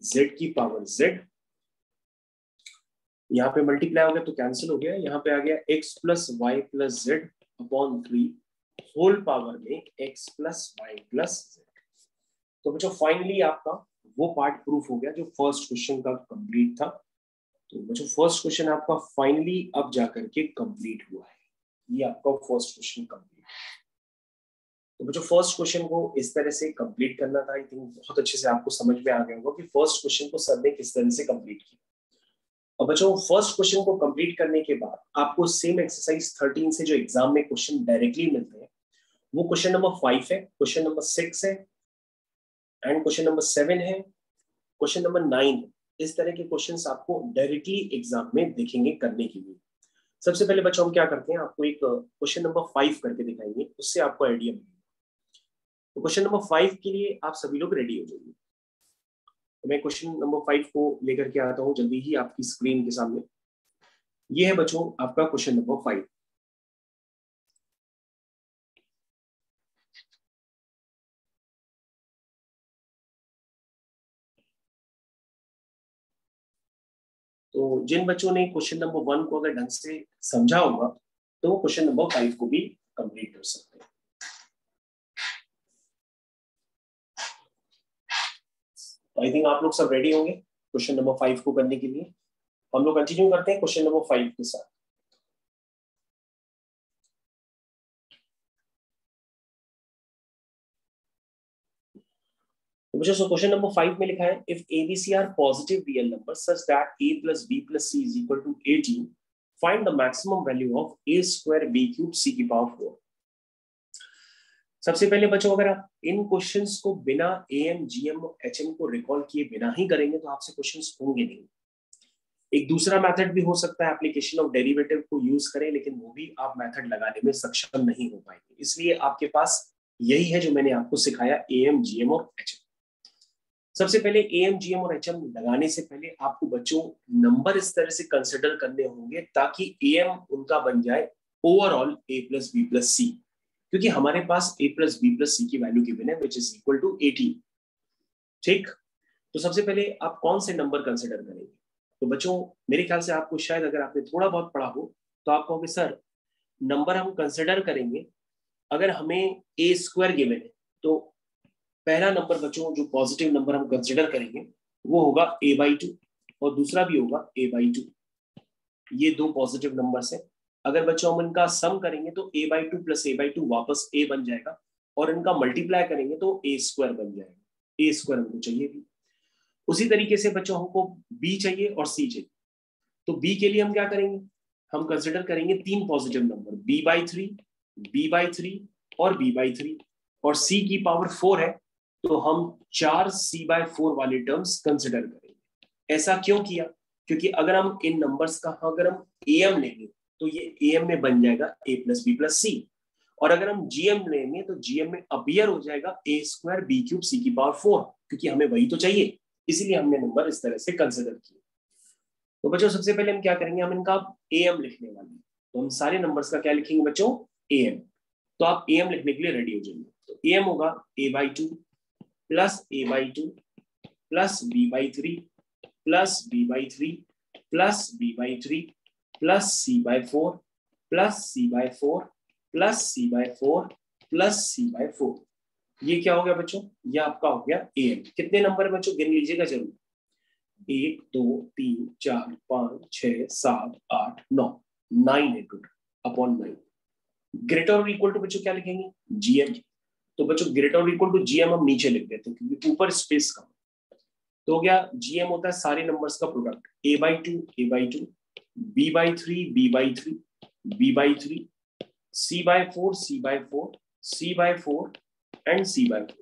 z की पावर z। यहाँ पे मल्टीप्लाई हो गया तो कैंसिल हो गया, यहाँ पे आ गया x + y + z/3 whole power में x + y + z। तो बच्चों फाइनली आपका वो पार्ट प्रूफ हो गया जो फर्स्ट क्वेश्चन का कंप्लीट था। तो बच्चों फर्स्ट क्वेश्चन आपका फाइनली अब जाकर के कंप्लीट हुआ है, ये आपका फर्स्ट क्वेश्चन कंप्लीट। तो बच्चों फर्स्ट क्वेश्चन को इस तरह से कंप्लीट करना था, आई थिंक बहुत अच्छे से आपको समझ में आ गया होगा कि फर्स्ट क्वेश्चन को सर ने किस तरह से कंप्लीट किया। और बच्चों फर्स्ट क्वेश्चन को कंप्लीट करने के बाद आपको सेम एक्सरसाइज 13 से जो एग्जाम में क्वेश्चन डायरेक्टली मिलते हैं वो क्वेश्चन नंबर 5 है, क्वेश्चन नंबर 6 है एंड क्वेश्चन नंबर 7 है, क्वेश्चन नंबर 9 है। इस तरह के क्वेश्चंस आपको डायरेक्टली एग्जाम में दिखेंगे करने के लिए। सबसे पहले बच्चों हम क्या करते हैं, आपको एक क्वेश्चन नंबर 5 करके दिखाएंगे, उससे आपको आइडिया मिलेगा। तो क्वेश्चन नंबर 5 के लिए आप सभी लोग रेडी हो जाइए। तो मैं क्वेश्चन नंबर 5 को लेकर के आता हूं जल्दी ही आपकी स्क्रीन के सामने। ये है बच्चों आपका क्वेश्चन नंबर 5। तो जिन बच्चों ने क्वेश्चन नंबर 1 को अगर ढंग से समझा होगा तो वो क्वेश्चन नंबर 5 को भी कंप्लीट कर सकते हैं। आई थिंक आप लोग सब रेडी होंगे क्वेश्चन नंबर 5 को करने के लिए। हम लोग कंटिन्यू करते हैं क्वेश्चन नंबर 5 के साथ। तो बच्चों क्वेश्चन नंबर 5 में लिखा है if a b c are positive real number such that a plus b plus c is equal to 18, find the maximum value of a square b cube c की पावर 4। सबसे पहले बच्चों अगर आप इन क्वेश्चंस को बिना am gm और hm को रिकॉल किए बिना ही करेंगे तो आपसे क्वेश्चंस होंगे नहीं। एक दूसरा मेथड भी हो सकता है एप्लीकेशन ऑफ डेरिवेटिव को यूज करें, लेकिन वो भी आप मेथड लगाने में सक्षम नहीं हो पाएंगे। इसलिए आपके पास यही है जो मैंने आपको सिखाया, am gm और hm। सबसे पहले am gm और hm लगाने से पहले आपको बच्चों नंबर इस तरह से कंसिडर करने होंगे ताकि am उनका बन जाए overall a plus b plus c, क्योंकि हमारे पास a plus b plus c की वैल्यू गिवन है विच इज इक्वल टू 18। ठीक, तो सबसे पहले आप कौन से नंबर कंसिडर करेंगे? तो बच्चों मेरे ख्याल से आपको शायद अगर आपने थोड़ा बहुत पढ़ा हो तो आप कहोगे सर नंबर हम कंसिडर करेंगे अगर हमें a स्क्वायर गिवन है। तो पहला नंबर बच्चों जो पॉजिटिव नंबर हम कंसिडर करेंगे वो होगा a/2 और दूसरा भी होगा a/2। ये दो पॉजिटिव नंबर्स हैं। अगर बच्चों हम इनका सम करेंगे तो a/2 प्लस a/2 वापस a बन जाएगा और इनका मल्टीप्लाई करेंगे तो a स्क्वायर बन जाएगा। a स्क्वायर हमको चाहिए भी। उसी तरीके से बच्चों हमको b चाहिए और c चाहिए। तो b के लिए हम क्या करेंगे? हम कंसिडर करेंगे तीन पॉजिटिव नंबर b/3, b/3 और b/3 और c की पावर 4 है तो हम 4 c/4 वाले टर्म्स कंसिडर करेंगे। ऐसा क्यों किया? क्योंकि अगर हम इन नंबर्स का अगर हम am लेंगे तो ये am में बन जाएगा a plus b plus c, और अगर हम gm लेंगे तो gm में अपीयर हो जाएगा a square b cube c की पावर 4, क्योंकि हमें वही तो चाहिए, इसीलिए हमने नंबर इस तरह से कंसिडर किए। तो बच्चों सबसे पहले हम क्या करेंगे, हम इनका am लिखने वाले हैं। तो हम सारे नंबर्स का क्या लिखेंगे बच्चों? am। तो आप am लिखने के लिए रेडी हो जाइए। तो am होगा a/2 plus a/2 plus b/3 plus b/3 plus b/3 plus c/4 plus c/4 plus c/4 plus c/4। ये क्या हो गया बच्चों? ये आपका हो गया am। कितने नंबर है बच्चों? गिन लीजिएगा जरूर। 1 2 3 4 5 6 7 8 9 9 है टोटल अपॉन 9। ग्रेटर और इक्वल टू बच्चों क्या लिखेंगे? gm। तो बच्चों ग्रेटर और इक्वल टू gm हम नीचे लिख देते हैं क्योंकि ऊपर स्पेस कम। तो हो गया gm होता है सारे नंबर्स का product, a/2 a/2, b/3 b/3 b/3, c/4 c/4 c/4 and c/4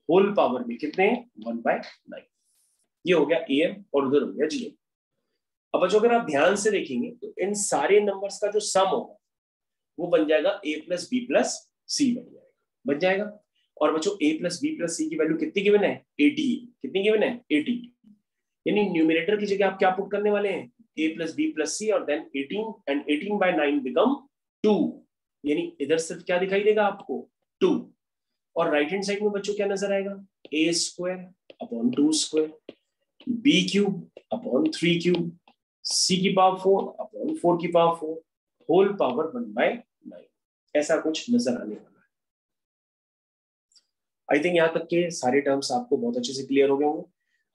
whole power में कितने हैं? 1/9। ये हो गया am और उधर हो गया gm। अब बच्चों अगर आप ध्यान से देखेंगे तो इन सारे नंबर्स का जो सम होगा वो बन जाएगा a plus b plus c बन जाएगा। और बच्चों a plus b plus c की वैल्यू कितनी गिवन है? 80। कितनी गिवन है? 80। यानी न्यूमरेटर की जगह आप क्या पुट करने वाले हैं? a plus b plus c और देन 18 एंड 18/9 बिकम 2। यानी इधर सिर्फ क्या दिखाई देगा आपको? 2। और राइट हैंड साइड में बच्चों क्या नजर आएगा? a square upon 2 square, b cube upon 3 cube, c की पावर 4 अपॉन 4 की पावर 4 होल पावर 1/9। ऐसा कुछ नजर आने वाला है। आई थिंक यहाँ तक के सारे टर्म्स आपको बहुत अच्छे से क्लियर हो गए होंगे।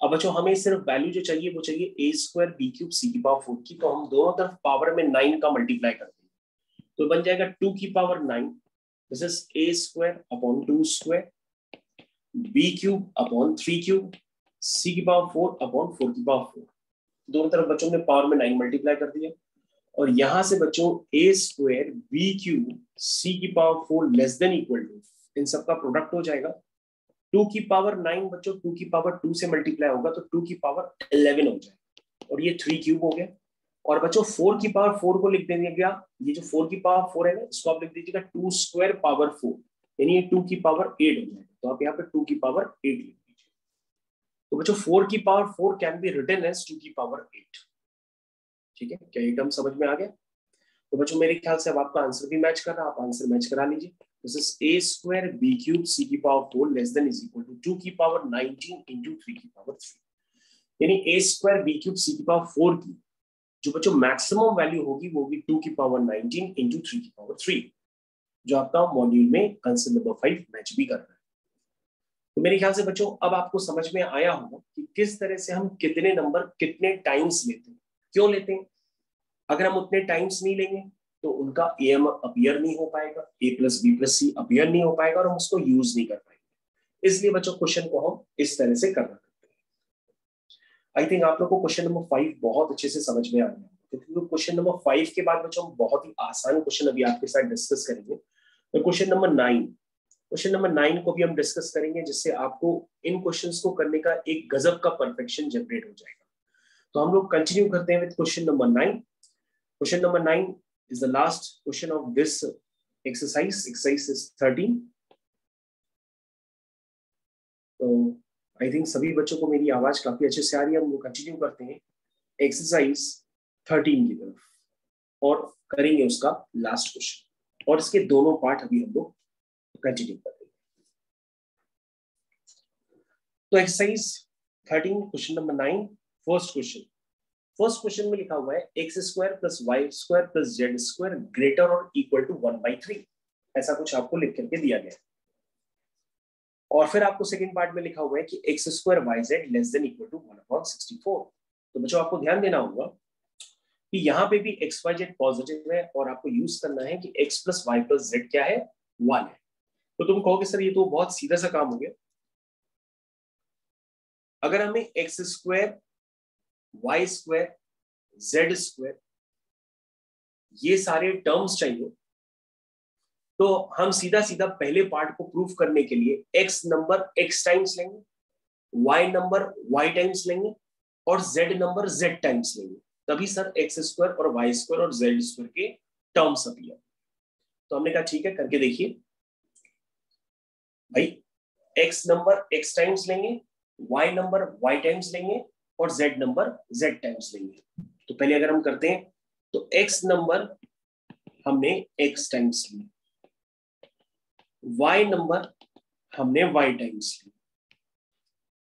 अब बच्चों हमें सिर्फ वैल्यू जो चाहिए वो चाहिए a square b cube c की पावर 4 की। तो हम दोनों तरफ पावर में 9 का मल्टीप्लाई कर देंगे तो बन जाएगा 2 की power 9, this is a square upon 2 square, b cube upon 3 cube, c की पावर 4 अपॉन 4 की पावर 4। दोनों तरफ बच्चों ने पावर में 9 मल्टीप्लाई कर दिया और यहां से बच्चों a square b cube c की power 4 less than equal to, इन सबका प्रोडक्ट हो जाएगा 2 की पावर 9 बच्चों 2 की पावर 2 से मल्टीप्लाई होगा तो 2 की पावर 11 हो जाएगा और ये 3 क्यूब हो गया। और बच्चों 4 की पावर 4 को लिख देंगे क्या? ये जो 4 की पावर 4 है ना इसको आप लिख दीजिएगा 2 स्क्वायर पावर 4। यानी ये 2 की पावर 8 हो जाएगा, तो आप यहाँ पे 2 की पावर 8 लिख लीजिए। तो बच्चों 4 की power 4 can be written as 2 की पावर 8। ठीक है, क्या ये टर्म समझ में आ गया? तो बच्चों मेरे ख्याल से अब आपका आंसर भी मैच कर रहा है, आप आंसर मैच करा लीजिए। This is a square b cube c की power 4 less than is equal to 2 की पावर 19 into 3 की पावर 3, यानी a square b cube c की पावर 4 की जो बच्चों मैक्सिमम वैल्यू होगी वो होगी 2 की पावर 19 into 3 की पावर 3, जो आपका मॉड्यूल में आंसर नंबर 5 मैच भी कर रहा है। तो मेरे ख्याल से बच्चों अब आपको समझ में आया होगा कि किस तरह से हम कितने नंबर कितने टाइम्स लेते हैं, क्यों लेते हैं। अगर हम उतने टाइम्स नहीं लेंगे तो उनका एम अपीयर नहीं हो पाएगा, a plus b plus c appear नहीं हो पाएगा और हम उसको यूज नहीं कर पाएंगे। इसलिए बच्चों क्वेश्चन को हम इस तरह से करना करते हैं। आई थिंक आप लोग को क्वेश्चन नंबर 5 बहुत अच्छे से समझ में आ गया, क्योंकि क्वेश्चन नंबर 5 के बाद बच्चों हम बहुत ही आसान क्वेश्चन अभी आपके साथ डिस्कस करेंगे। तो क्वेश्चन नंबर 9 को भी हम डिस्कस करेंगे, जिससे आपको इन क्वेश्चंस को करने का एक गजब का परफेक्शन जनरेट हो जाएगा। तो हम लोग कंटिन्यू करते हैं with question number 9। Question number 9 is the last question of this exercise. Exercise is 13. तो आई थिंक सभी बच्चों को मेरी आवाज काफी अच्छे से आ रही है। हम लोग कंटिन्यू करते हैं एक्सरसाइज 13 की तरफ और करेंगे उसका लास्ट क्वेश्चन, और इसके दोनों पार्ट अभी हम लोग कंटिन्यू करेंगे। तो exercise 13 question number 9, first question में लिखा हुआ है x square plus y square plus z square greater और इक्वल टू 1/3, ऐसा कुछ आपको लिख करके दिया गया है। और फिर आपको सेकंड पार्ट में लिखा हुआ है कि x square y z less than equal to 1/64। तो बच्चों आपको ध्यान देना होगा कि यहाँ पे भी एक्स वाई जेड पॉजिटिव है और आपको यूज करना है कि x plus y plus z क्या है, 1 है। तो तुम कहोगे सर ये तो बहुत सीधा सा काम हो गया। अगर हमें x square y square z square ये सारे टर्म्स चाहिए, तो हम सीधा सीधा पहले पार्ट को प्रूफ करने के लिए एक्स नंबर एक्स टाइम्स लेंगे, वाई नंबर वाई टाइम्स लेंगे और जेड नंबर जेड टाइम्स लेंगे, तभी सर एक्स स्क्वायर और वाई स्क्वायर और जेड स्क्वायर के टर्म्स अपीयर। तो हमने कहा ठीक है, करके देखिए भाई। एक्स नंबर एक्स टाइम्स लेंगे, वाई नंबर वाई टाइम्स लेंगे और जेड नंबर जेड टाइम्स लेंगे। तो पहले अगर हम करते हैं तो एक्स नंबर हमने एक्स टाइम्स लिया, वाई नंबर हमने वाई टाइम्स लिया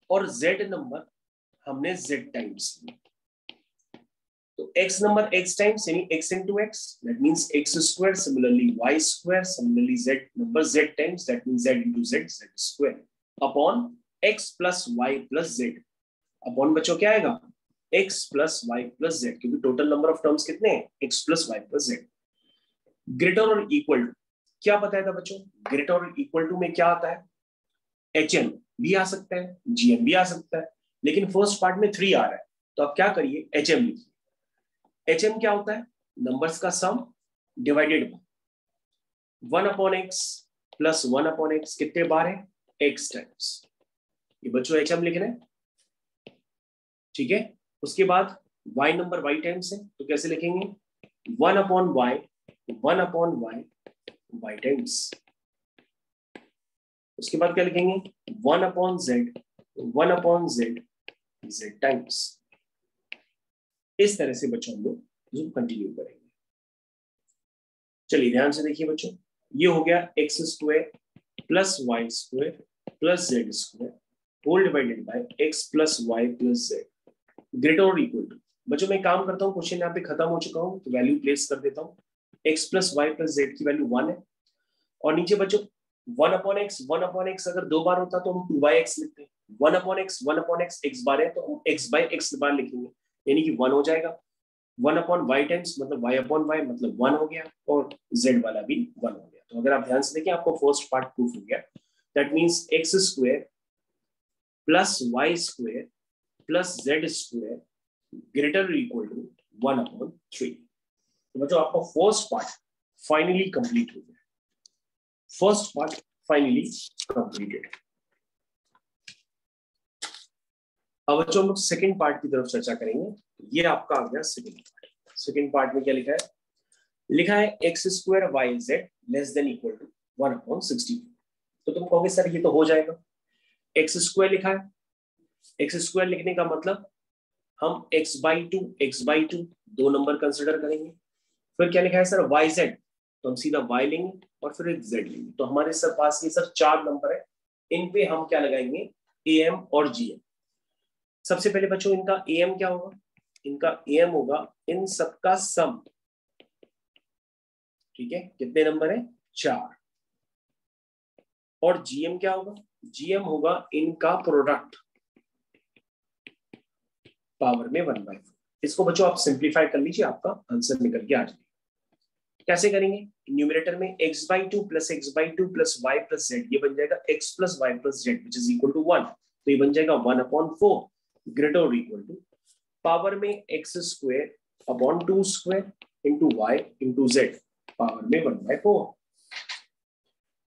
और जेड नंबर हमने जेड टाइम्स लिया। तो x नंबर x टाइम्स यानी x into x, that means x square, similarly y square, similarly z number z times, that means z into z, z square upon x plus y plus z। Upon बच्चों क्या आएगा, x plus y plus z, क्योंकि total number of terms कितने हैं, x plus y plus z। Greater और equal to क्या बताया था बच्चों, ग्रेटर और इक्वल टू में क्या आता है, HM भी आ सकता है, GM भी आ सकता है, लेकिन फर्स्ट पार्ट में 3 आ रहा है, तो आप क्या करिए HM लिखिए। HM क्या होता है, नंबर्स का सम divided by 1/x plus 1/x कितने बार है, x टाइम्स। ये बच्चों HM लिख रहे हैं, ठीक है। उसके बाद y नंबर y टाइम्स है, तो कैसे लिखेंगे 1/y 1/y y टाइम्स। उसके बाद क्या लिखेंगे 1/z 1/z z टाइम्स। इस तरह से बच्चों हम लोग कंटिन्यू करेंगे। चलिए ध्यान से देखिए बच्चों, ये हो गया x square plus y square plus z square whole divided by x plus y plus z greater और इक्वल टू। बच्चों मैं काम करता हूँ, क्वेश्चन यहाँ पे खत्म हो चुका हूँ, तो वैल्यू प्लेस कर देता हूँ। X plus y plus z की वैल्यू 1 है और नीचे बच्चों 1/x अगर 2 बार होता तो हम 2/x लिखते हैं, 1/x x बार है तो हम x/x बार लिखेंगे, यानी कि 1 हो जाएगा। 1/y टाइम्स मतलब y/y मतलब 1 हो गया और z वाला भी 1 हो गया। तो अगर आप ध्यान से देखें आपको फर्स्ट पार्ट प्रूफ हो गया, that means x square plus y square plus z square greater equal to 1/3। तो बच्चों आपका फर्स्ट पार्ट फाइनली कंप्लीट हो गया, फर्स्ट पार्ट फाइनली कंप्लीटेड। अब बच्चों हम लोग सेकंड पार्ट की तरफ चर्चा करेंगे। ये आपका आ गया सेकंड पार्ट। सेकंड पार्ट में क्या लिखा है, लिखा है x square y z less than equal to 1/64। तो तुम कहोगे सर ये तो हो जाएगा, एक्स स्क्वायर लिखा है, एक्स स्क्वायर लिखने का मतलब हम x/2 दो नंबर कंसिडर करेंगे। फिर क्या लिखा है सर yz, तो हम सीधा y लेंगे और फिर एक z लेंगे। तो हमारे सर पास ये सर 4 नंबर है, इन पे हम क्या लगाएंगे am और gm। सबसे पहले बच्चों इनका am क्या होगा, इनका am होगा इन सबका सम, ठीक है, कितने नंबर है 4। और gm क्या होगा, gm होगा इनका प्रोडक्ट पावर में 1/4। इसको बच्चों आप सिंप्लीफाई कर लीजिए, आपका आंसर निकल के आ जाएगा। कैसे करेंगे, न्यूमरेटर में x/2 plus x/2 plus y plus z, ये बन जाएगा x plus y plus z which is equal to 1। तो ये बन जाएगा 1/4 ग्रेटर और इक्वल टू पावर में x square upon 2 square into y into z power में 1/4।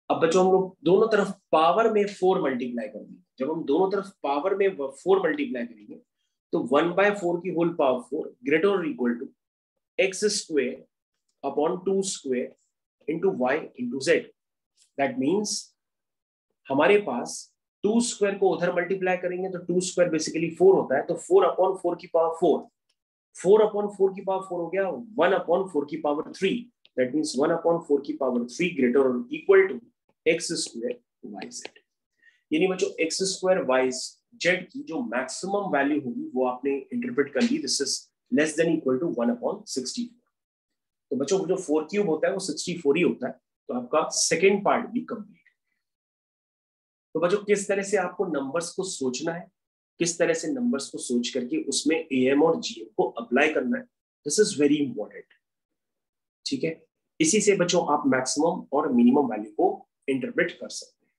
अब बच्चों हम लोग दोनों तरफ पावर में 4 मल्टीप्लाई कर देंगे। जब हम दोनों तरफ पावर में 4 मल्टीप्लाई करेंगे तो 1/4 की होल पावर 4 ग्रेटर और equal to x square upon 2 square into y into z। That means हमारे पास 2 स्क्वायर को उधर मल्टीप्लाई करेंगे तो 2 स्क्वायर बेसिकली 4 होता है, तो 4/4 की पावर 4, 4/4 की पावर 4 हो गया 1/4 की पावर 3। दैट मीन्स 1/4 की पावर 3 ग्रेटर और equal to x square yz। यानी बच्चों x स्क्वायर yz की जो मैक्सिमम वैल्यू होगी वो आपने इंटरप्रेट कर ली, this is less than equal to 1/64। तो बच्चों जो 4 क्यूब होता है वो 64 ही होता है। तो आपका सेकेंड पार्ट भी कंप्लीट है। तो बच्चों किस तरह से आपको नंबर्स को सोचना है, किस तरह से नंबर्स को सोच करके उसमें एएम और जीएम को अप्लाई करना है, दिस इज वेरी इंपॉर्टेंट, ठीक है। इसी से बच्चों आप मैक्सिमम और मिनिमम वैल्यू को इंटरप्रेट कर सकते हैं।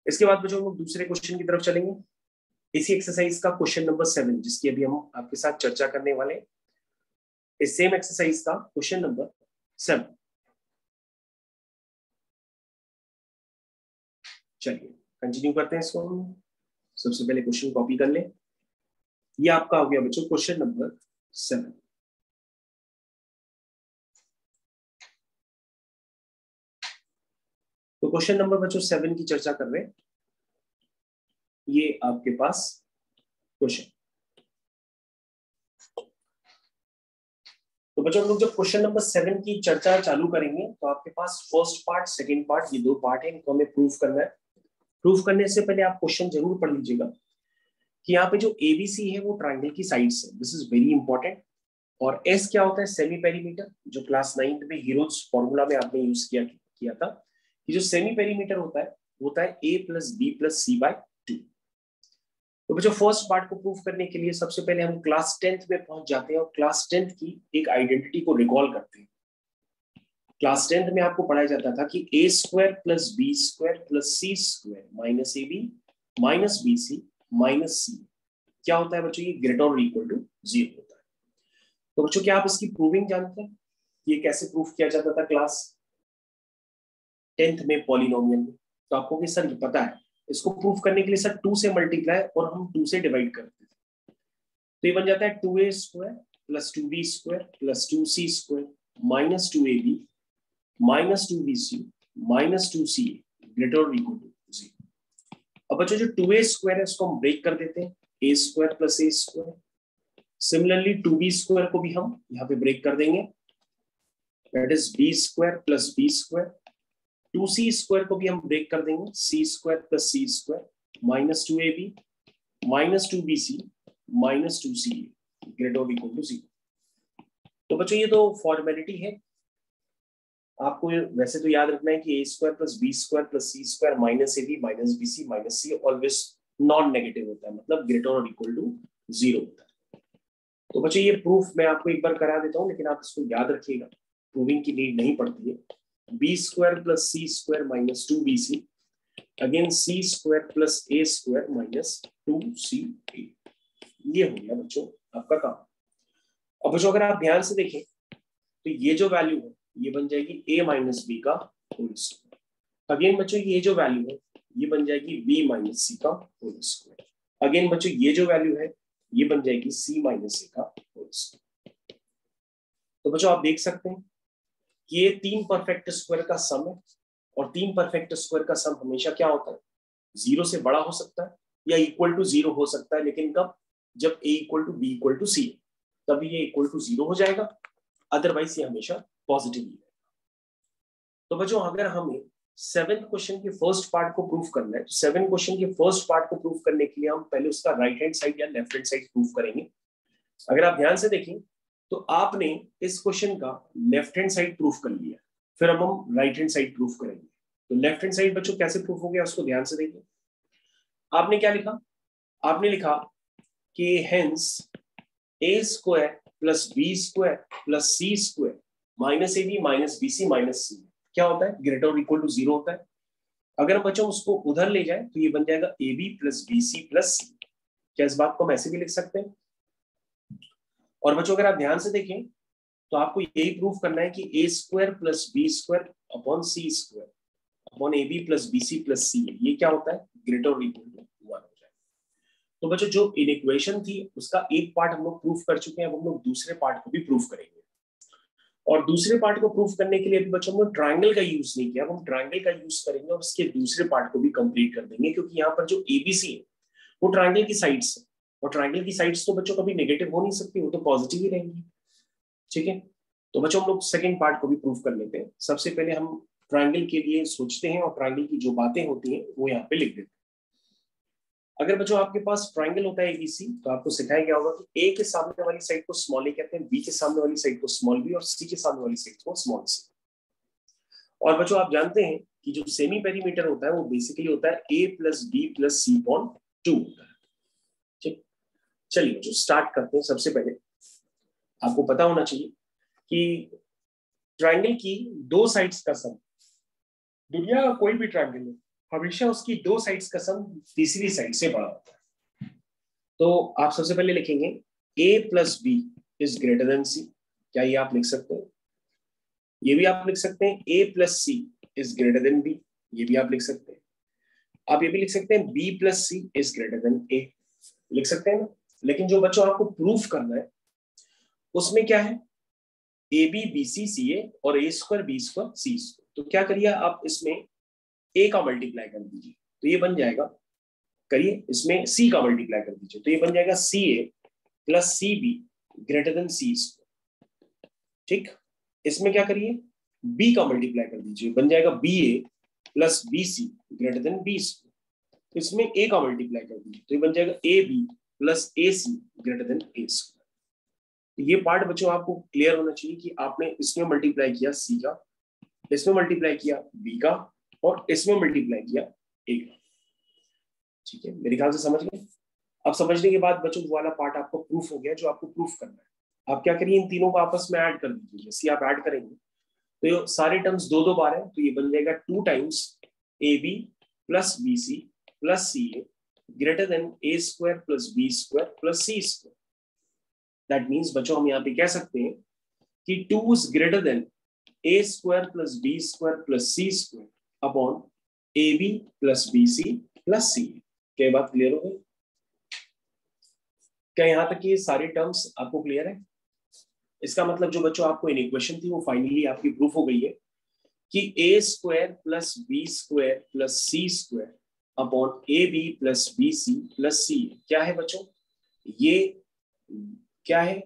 इसके बाद बच्चों हम दूसरे क्वेश्चन की तरफ चलेंगे। इसी एक्सरसाइज का क्वेश्चन नंबर 7 जिसकी अभी हम आपके साथ चर्चा करने वाले हैं, इस सेम एक्सरसाइज का क्वेश्चन नंबर 7। चलिए कंटिन्यू करते हैं इसको। सबसे पहले क्वेश्चन कॉपी कर ले। ये आपका हो गया बच्चों क्वेश्चन नंबर 7। तो क्वेश्चन नंबर बच्चों 7 की चर्चा कर रहे हैं। ये आपके पास क्वेश्चन, तो बच्चों हम लोग जब क्वेश्चन नंबर 7 की चर्चा चालू करेंगे तो आपके पास फर्स्ट पार्ट सेकंड पार्ट ये दो पार्ट है, इनको हमें प्रूफ करना है। प्रूफ करने से पहले आप क्वेश्चन जरूर पढ़ लीजिएगा कि यहाँ पे जो एबीसी है वो ट्राइंगल की साइड्स है, दिस इज वेरी इंपॉर्टेंट। और एस क्या होता है, सेमी पेरीमीटर, जो क्लास 9 में हीरोज फॉर्मूला में आपने यूज किया था कि जो सेमी पेरीमीटर होता है ए प्लस बी प्लस सी बाय 2। तो बच्चों फर्स्ट पार्ट को प्रूफ करने के लिए सबसे पहले हम क्लास 10th में पहुंच जाते हैं और क्लास 10th की एक आइडेंटिटी को रिकॉल करते हैं। क्लास 10th में आपको पढ़ाया जाता था कि A square plus B square plus C square minus A B minus B C minus C क्या होता है बच्चों, ये ग्रेटर और इक्वल टू 0 होता है। तो बच्चों क्या आप इसकी प्रूविंग जानते हैं, ये कैसे प्रूफ किया जाता था क्लास 10th में पॉलिनोमियल में? तो आपको कि सर ये पता है, इसको प्रूफ करने के लिए सर 2 से मल्टीप्लाई और हम 2 से डिवाइड करते थे। तो ये बन जाता है 2a square plus 2b square plus 2c square minus 2ab minus 2bc minus 2ca greater और इक्वल टू 0। अब बच्चों जो 2a स्क्वायर है उसको हम ब्रेक कर देते हैं, a square plus a square. Similarly 2b square को भी हम यहाँ पे ब्रेक कर देंगे, that is b square plus b square. 2c square को भी हम ब्रेक कर देंगे, c square plus c square minus 2ab minus 2bc minus 2ca greater और इक्वल टू 0। तो बच्चों ये तो फॉर्मेलिटी है, आपको वैसे तो याद रखना है कि A square plus B square plus C square minus A B minus B C minus C always non negative होता है, मतलब ग्रेटर और इक्वल टू 0 होता है। तो बच्चों ये प्रूफ मैं आपको एक बार करा देता हूँ, लेकिन आप इसको याद रखिएगा, प्रूविंग की नीड नहीं पड़ती है। B square plus C square minus 2bc again सी स्क्वायर प्लस ए स्क्वायर माइनस 2ca, ये हो गया बच्चों आपका काम। अब बच्चों अगर आप ध्यान से देखें तो ये जो वैल्यू है ये बन जाएगी a माइनस बी का होल स्क्वायर। अगेन बच्चों ये जो वैल्यू है ये बन जाएगी b माइनस सी का होल स्क्वायर। अगेन बच्चों ये जो वैल्यू है ये बन जाएगी c माइनस ए का होल स्क्वायर। तो बच्चों आप देख सकते हैं कि ये 3 परफेक्ट स्क्वायर का सम है और तीन परफेक्ट स्क्वायर का सम हमेशा क्या होता है, 0 से बड़ा हो सकता है या इक्वल टू 0 हो सकता है, लेकिन कब, जब a equal to B equal to C, तभी ये इक्वल टू 0 हो जाएगा, अदरवाइज ये हमेशा पॉजिटिव ही रहेगा। तो बच्चों अगर हमें 7th क्वेश्चन के फर्स्ट पार्ट को प्रूफ करना है, तो 7 क्वेश्चन के फर्स्ट पार्ट को प्रूफ करने के लिए हम पहले उसका राइट हैंड साइड या लेफ्ट हैंड साइड प्रूफ करेंगे। अगर आप ध्यान से देखें तो आपने इस क्वेश्चन का लेफ्ट हैंड साइड प्रूफ कर लिया, फिर अब हम राइट हैंड साइड प्रूफ करेंगे। तो लेफ्ट हैंड साइड बच्चों कैसे प्रूफ हो गया उसको ध्यान से देखिए। आपने क्या लिखा, आपने लिखा कि hence A square plus B square plus C square minus A B minus B C minus C क्या होता है, ग्रेटर और इक्वल टू 0 होता है। अगर बच्चों उसको उधर ले जाए तो ये बन जाएगा A B plus B C plus C. क्या इस बात को हम ऐसे भी लिख सकते हैं? और बच्चों अगर आप ध्यान से देखें तो आपको यही प्रूफ करना है कि A square plus B square upon C square upon A B plus B C plus C, ये क्या होता है, ग्रेटर और इक्वल टू 1 हो जाए। तो बच्चों जो इक्वेशन थी उसका एक पार्ट हम लोग प्रूफ कर चुके हैं, अब हम लोग दूसरे पार्ट को भी प्रूफ करेंगे। और दूसरे पार्ट को प्रूफ करने के लिए अभी बच्चों ने ट्रायंगल का यूज नहीं किया, अब हम ट्रायंगल का यूज करेंगे और उसके दूसरे पार्ट को भी कंप्लीट कर देंगे, क्योंकि यहाँ पर जो एबीसी है वो ट्रायंगल की साइड्स है, और ट्रायंगल की साइड्स तो बच्चों कभी नेगेटिव हो नहीं सकती, वो तो पॉजिटिव ही रहेंगी। ठीक है, तो बच्चों हम लोग सेकंड पार्ट को भी प्रूफ कर लेते हैं। सबसे पहले हम ट्रायंगल के लिए सोचते हैं और ट्रायंगल की जो बातें होती हैं वो यहाँ पे लिख देते हैं। अगर बच्चों आपके पास ट्रायंगल होता है एबीसी, तो आपको सिखाया गया होगा कि ए के सामने वाली साइड को स्मॉल ए कहते हैं, बी के सामने वाली साइड को स्मॉल बी और सी के सामने वाली साइड को स्मॉल सी। और बच्चों आप जानते हैं कि जो सेमी पेरीमीटर होता है वो बेसिकली होता है ए प्लस बी प्लस सी अपॉन 2 होता है। ठीक, चलिए बच्चों स्टार्ट करते हैं। सबसे पहले आपको पता होना चाहिए कि ट्रायंगल की दो साइड्स का सम, दुनिया का कोई भी ट्रायंगल है हमेशा उसकी दो साइड्स का सम तीसरी साइड से बड़ा होता है। तो आप सबसे पहले लिखेंगे a plus B is greater than C. क्या ये आप लिख सकते हैं? ये भी आप लिख सकते हैं a plus c is greater than b, ये भी आप लिख सकते हैं। आप ये भी लिख सकते हैं b plus c is greater than a, लिख सकते हैं ना। लेकिन जो बच्चों आपको प्रूफ करना है उसमें क्या है, ए बी बी सी सी ए और ए स्क्वायर बी स्क्वायर सी स्क्वायर। तो क्या करिए आप इसमें a का मल्टीप्लाई कर दीजिए, तो ये बन जाएगा, करिए इसमें c का मल्टीप्लाई कर दीजिए, तो ये बन जाएगा C A plus C B greater than C square. ठीक, इसमें क्या करिए b का मल्टीप्लाई कर दीजिए, बन जाएगा B A plus B C greater than B square. तो इसमें a का मल्टीप्लाई कर दीजिए, तो ये बन जाएगा A B plus a c greater than A square. ये पार्ट बच्चों आपको क्लियर होना चाहिए कि आपने इसमें मल्टीप्लाई किया c का, इसमें मल्टीप्लाई किया b का और इसमें मल्टीप्लाई किया a का। ठीक है, मेरे ख्याल से समझ गए। अब समझने के बाद बच्चों वाला पार्ट आपको प्रूफ हो गया जो आपको प्रूफ करना है। आप क्या करिए इन तीनों को आपस में ऐड कर दीजिए। जैसे आप ऐड करेंगे तो ये सारे टर्म्स दो दो बार है, तो ये बन जाएगा 2 times A B plus B C plus C A greater than A square plus B square plus C square. That means बच्चों हम यहाँ पे कह सकते हैं कि 2 is greater than A square plus B square plus C square upon A B plus B C plus C. क्या बात क्लियर हो गई? क्या यहाँ तक ये सारे टर्म्स आपको क्लियर है? इसका मतलब जो बच्चों आपको इक्वेशन थी वो फाइनली आपकी प्रूफ हो गई है कि A square plus B square plus C square upon A B plus B C plus C क्या है बच्चों, ये क्या है,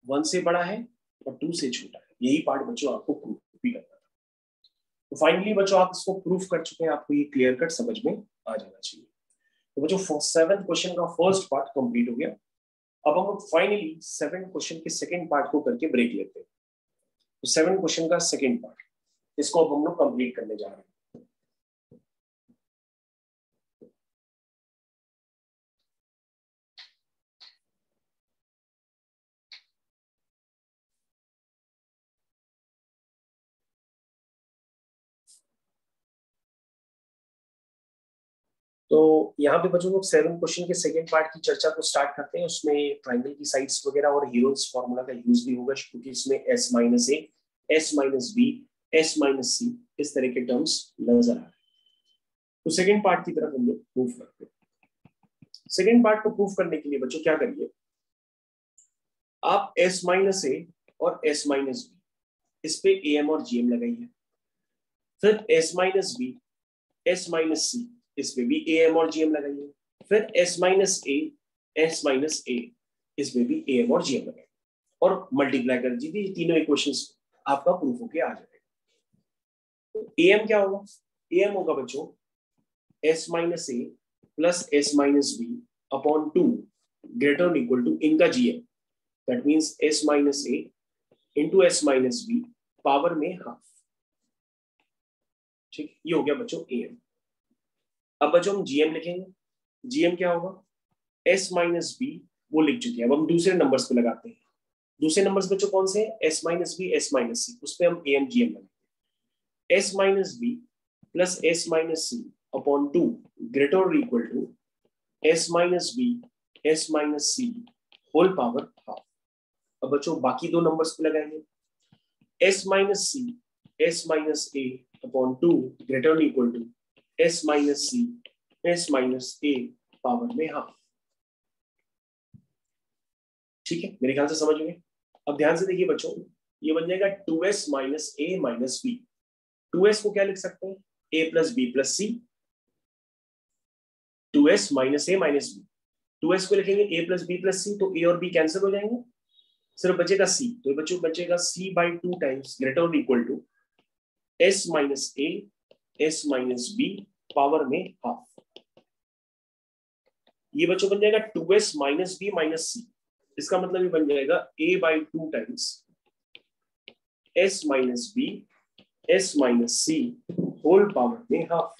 1 से बड़ा है और 2 से छोटा है। यही पार्ट बच्चों आपको प्रूफ भी करना था। तो फाइनली बच्चों आप इसको प्रूफ कर चुके हैं, आपको ये क्लियर कट समझ में आ जाना चाहिए। तो बच्चों 7th क्वेश्चन का फर्स्ट पार्ट कंप्लीट हो गया। अब हम फाइनली 7th क्वेश्चन के सेकंड पार्ट को करके ब्रेक लेते हैं। तो 7th क्वेश्चन का सेकंड पार्ट, इसको अब हम लोग कंप्लीट करने जा रहे हैं। तो यहाँ पे बच्चों लोग 7th क्वेश्चन के सेकंड पार्ट की चर्चा को स्टार्ट करते हैं। उसमें ट्रायंगल की साइड्स वगैरह और हीरोज फार्मूला का यूज भी होगा, क्योंकि इसमें s माइनस ए, s minus B, s minus C इस तरह के टर्म्स नजर आ रहे हैं। तो सेकंड पार्ट की तरफ हम लोग मूव करते हैं। सेकंड पार्ट को प्रूफ करने के लिए बच्चों क्या करिए, आप s माइनस ए और s माइनस बी इस पे am और gm लगाइए। फिर s minus B, s minus C, इसमें भी am और gm लगाइए, फिर s minus A, s minus A, इसमें भी am और gm लगाइए और मल्टीप्लाई कर दीजिए, तीनों इक्वेशंस आपका प्रूफ होके आ जाएगा। तो am क्या होगा? am होगा बच्चों s minus A plus s minus B upon 2 greater और इक्वल टू इनका gm, that means s minus A into s minus B power में हाफ। ठीक, ये हो गया बच्चों am। अब बच्चों हम gm लिखेंगे। gm क्या होगा? s माइनस बी वो लिख चुके हैं, अब हम दूसरे नंबर्स पे लगाते हैं। दूसरे नंबर्स बच्चों कौन से हैं? s minus B, s minus C, उस पे हम am gm लगाते हैं। s minus B plus s minus C upon 2 greater और equal to s minus B, s minus C whole power half. अब बच्चों बाकी दो नंबर्स पे लगाएंगे। s minus C, s minus A upon 2 greater और equal to s minus C, s minus A power में half. ठीक है, मेरे ख्याल से समझ गए। अब ध्यान से देखिए बच्चों, ये बन जाएगा 2s minus a minus b. 2s को क्या लिख सकते हैं? a plus b plus c. 2s minus a minus b, 2s को लिखेंगे a plus b plus c, तो a और b कैंसिल हो जाएंगे, सिर्फ बचेगा c। तो बच्चों बचेगा c बाई 2 टाइम्स ग्रेटर और equal to s minus A, s minus B power में हाफ। ये बच्चों बन जाएगा 2s माइनस बी माइनस सी, इसका मतलब ये बन जाएगा a by 2 times s minus B, s minus C whole power में हाफ।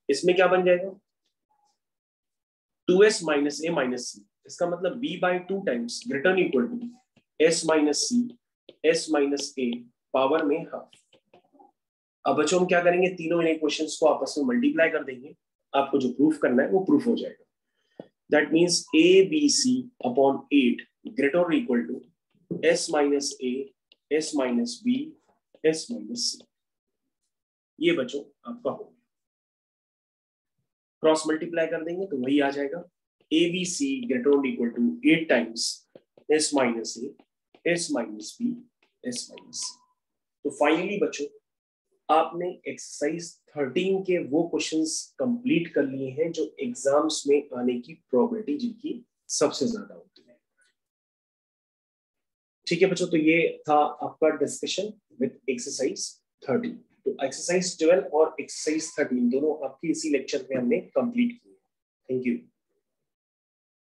इसमें क्या बन जाएगा? 2s माइनस ए माइनस सी, इसका मतलब b by 2 times greater equal to s minus C, s minus A power में हाफ। अब बच्चों हम क्या करेंगे? तीनों इक्वेशंस को आपस में मल्टीप्लाई कर देंगे, आपको जो प्रूफ करना है वो प्रूफ हो जाएगा। That means a b c upon 8 greater और equal to s minus A, s minus B, s minus C. ये बच्चों आपका हो गया। क्रॉस मल्टीप्लाई कर देंगे तो वही आ जाएगा, ए बी सी ग्रेटर और equal to 8 times s minus A, s minus B, s minus C. तो फाइनली बच्चों आपने एक्सरसाइज 13 के वो क्वेश्चंस कंप्लीट कर लिए हैं जो एग्जाम्स में आने की प्रोबेबिलिटी जिनकी सबसे ज्यादा होती है। ठीक है बच्चों, तो ये था आपका डिस्कशन विद एक्सरसाइज 13। तो एक्सरसाइज 12 और एक्सरसाइज 13 दोनों आपकी इसी लेक्चर में हमने कंप्लीट किए। Thank you.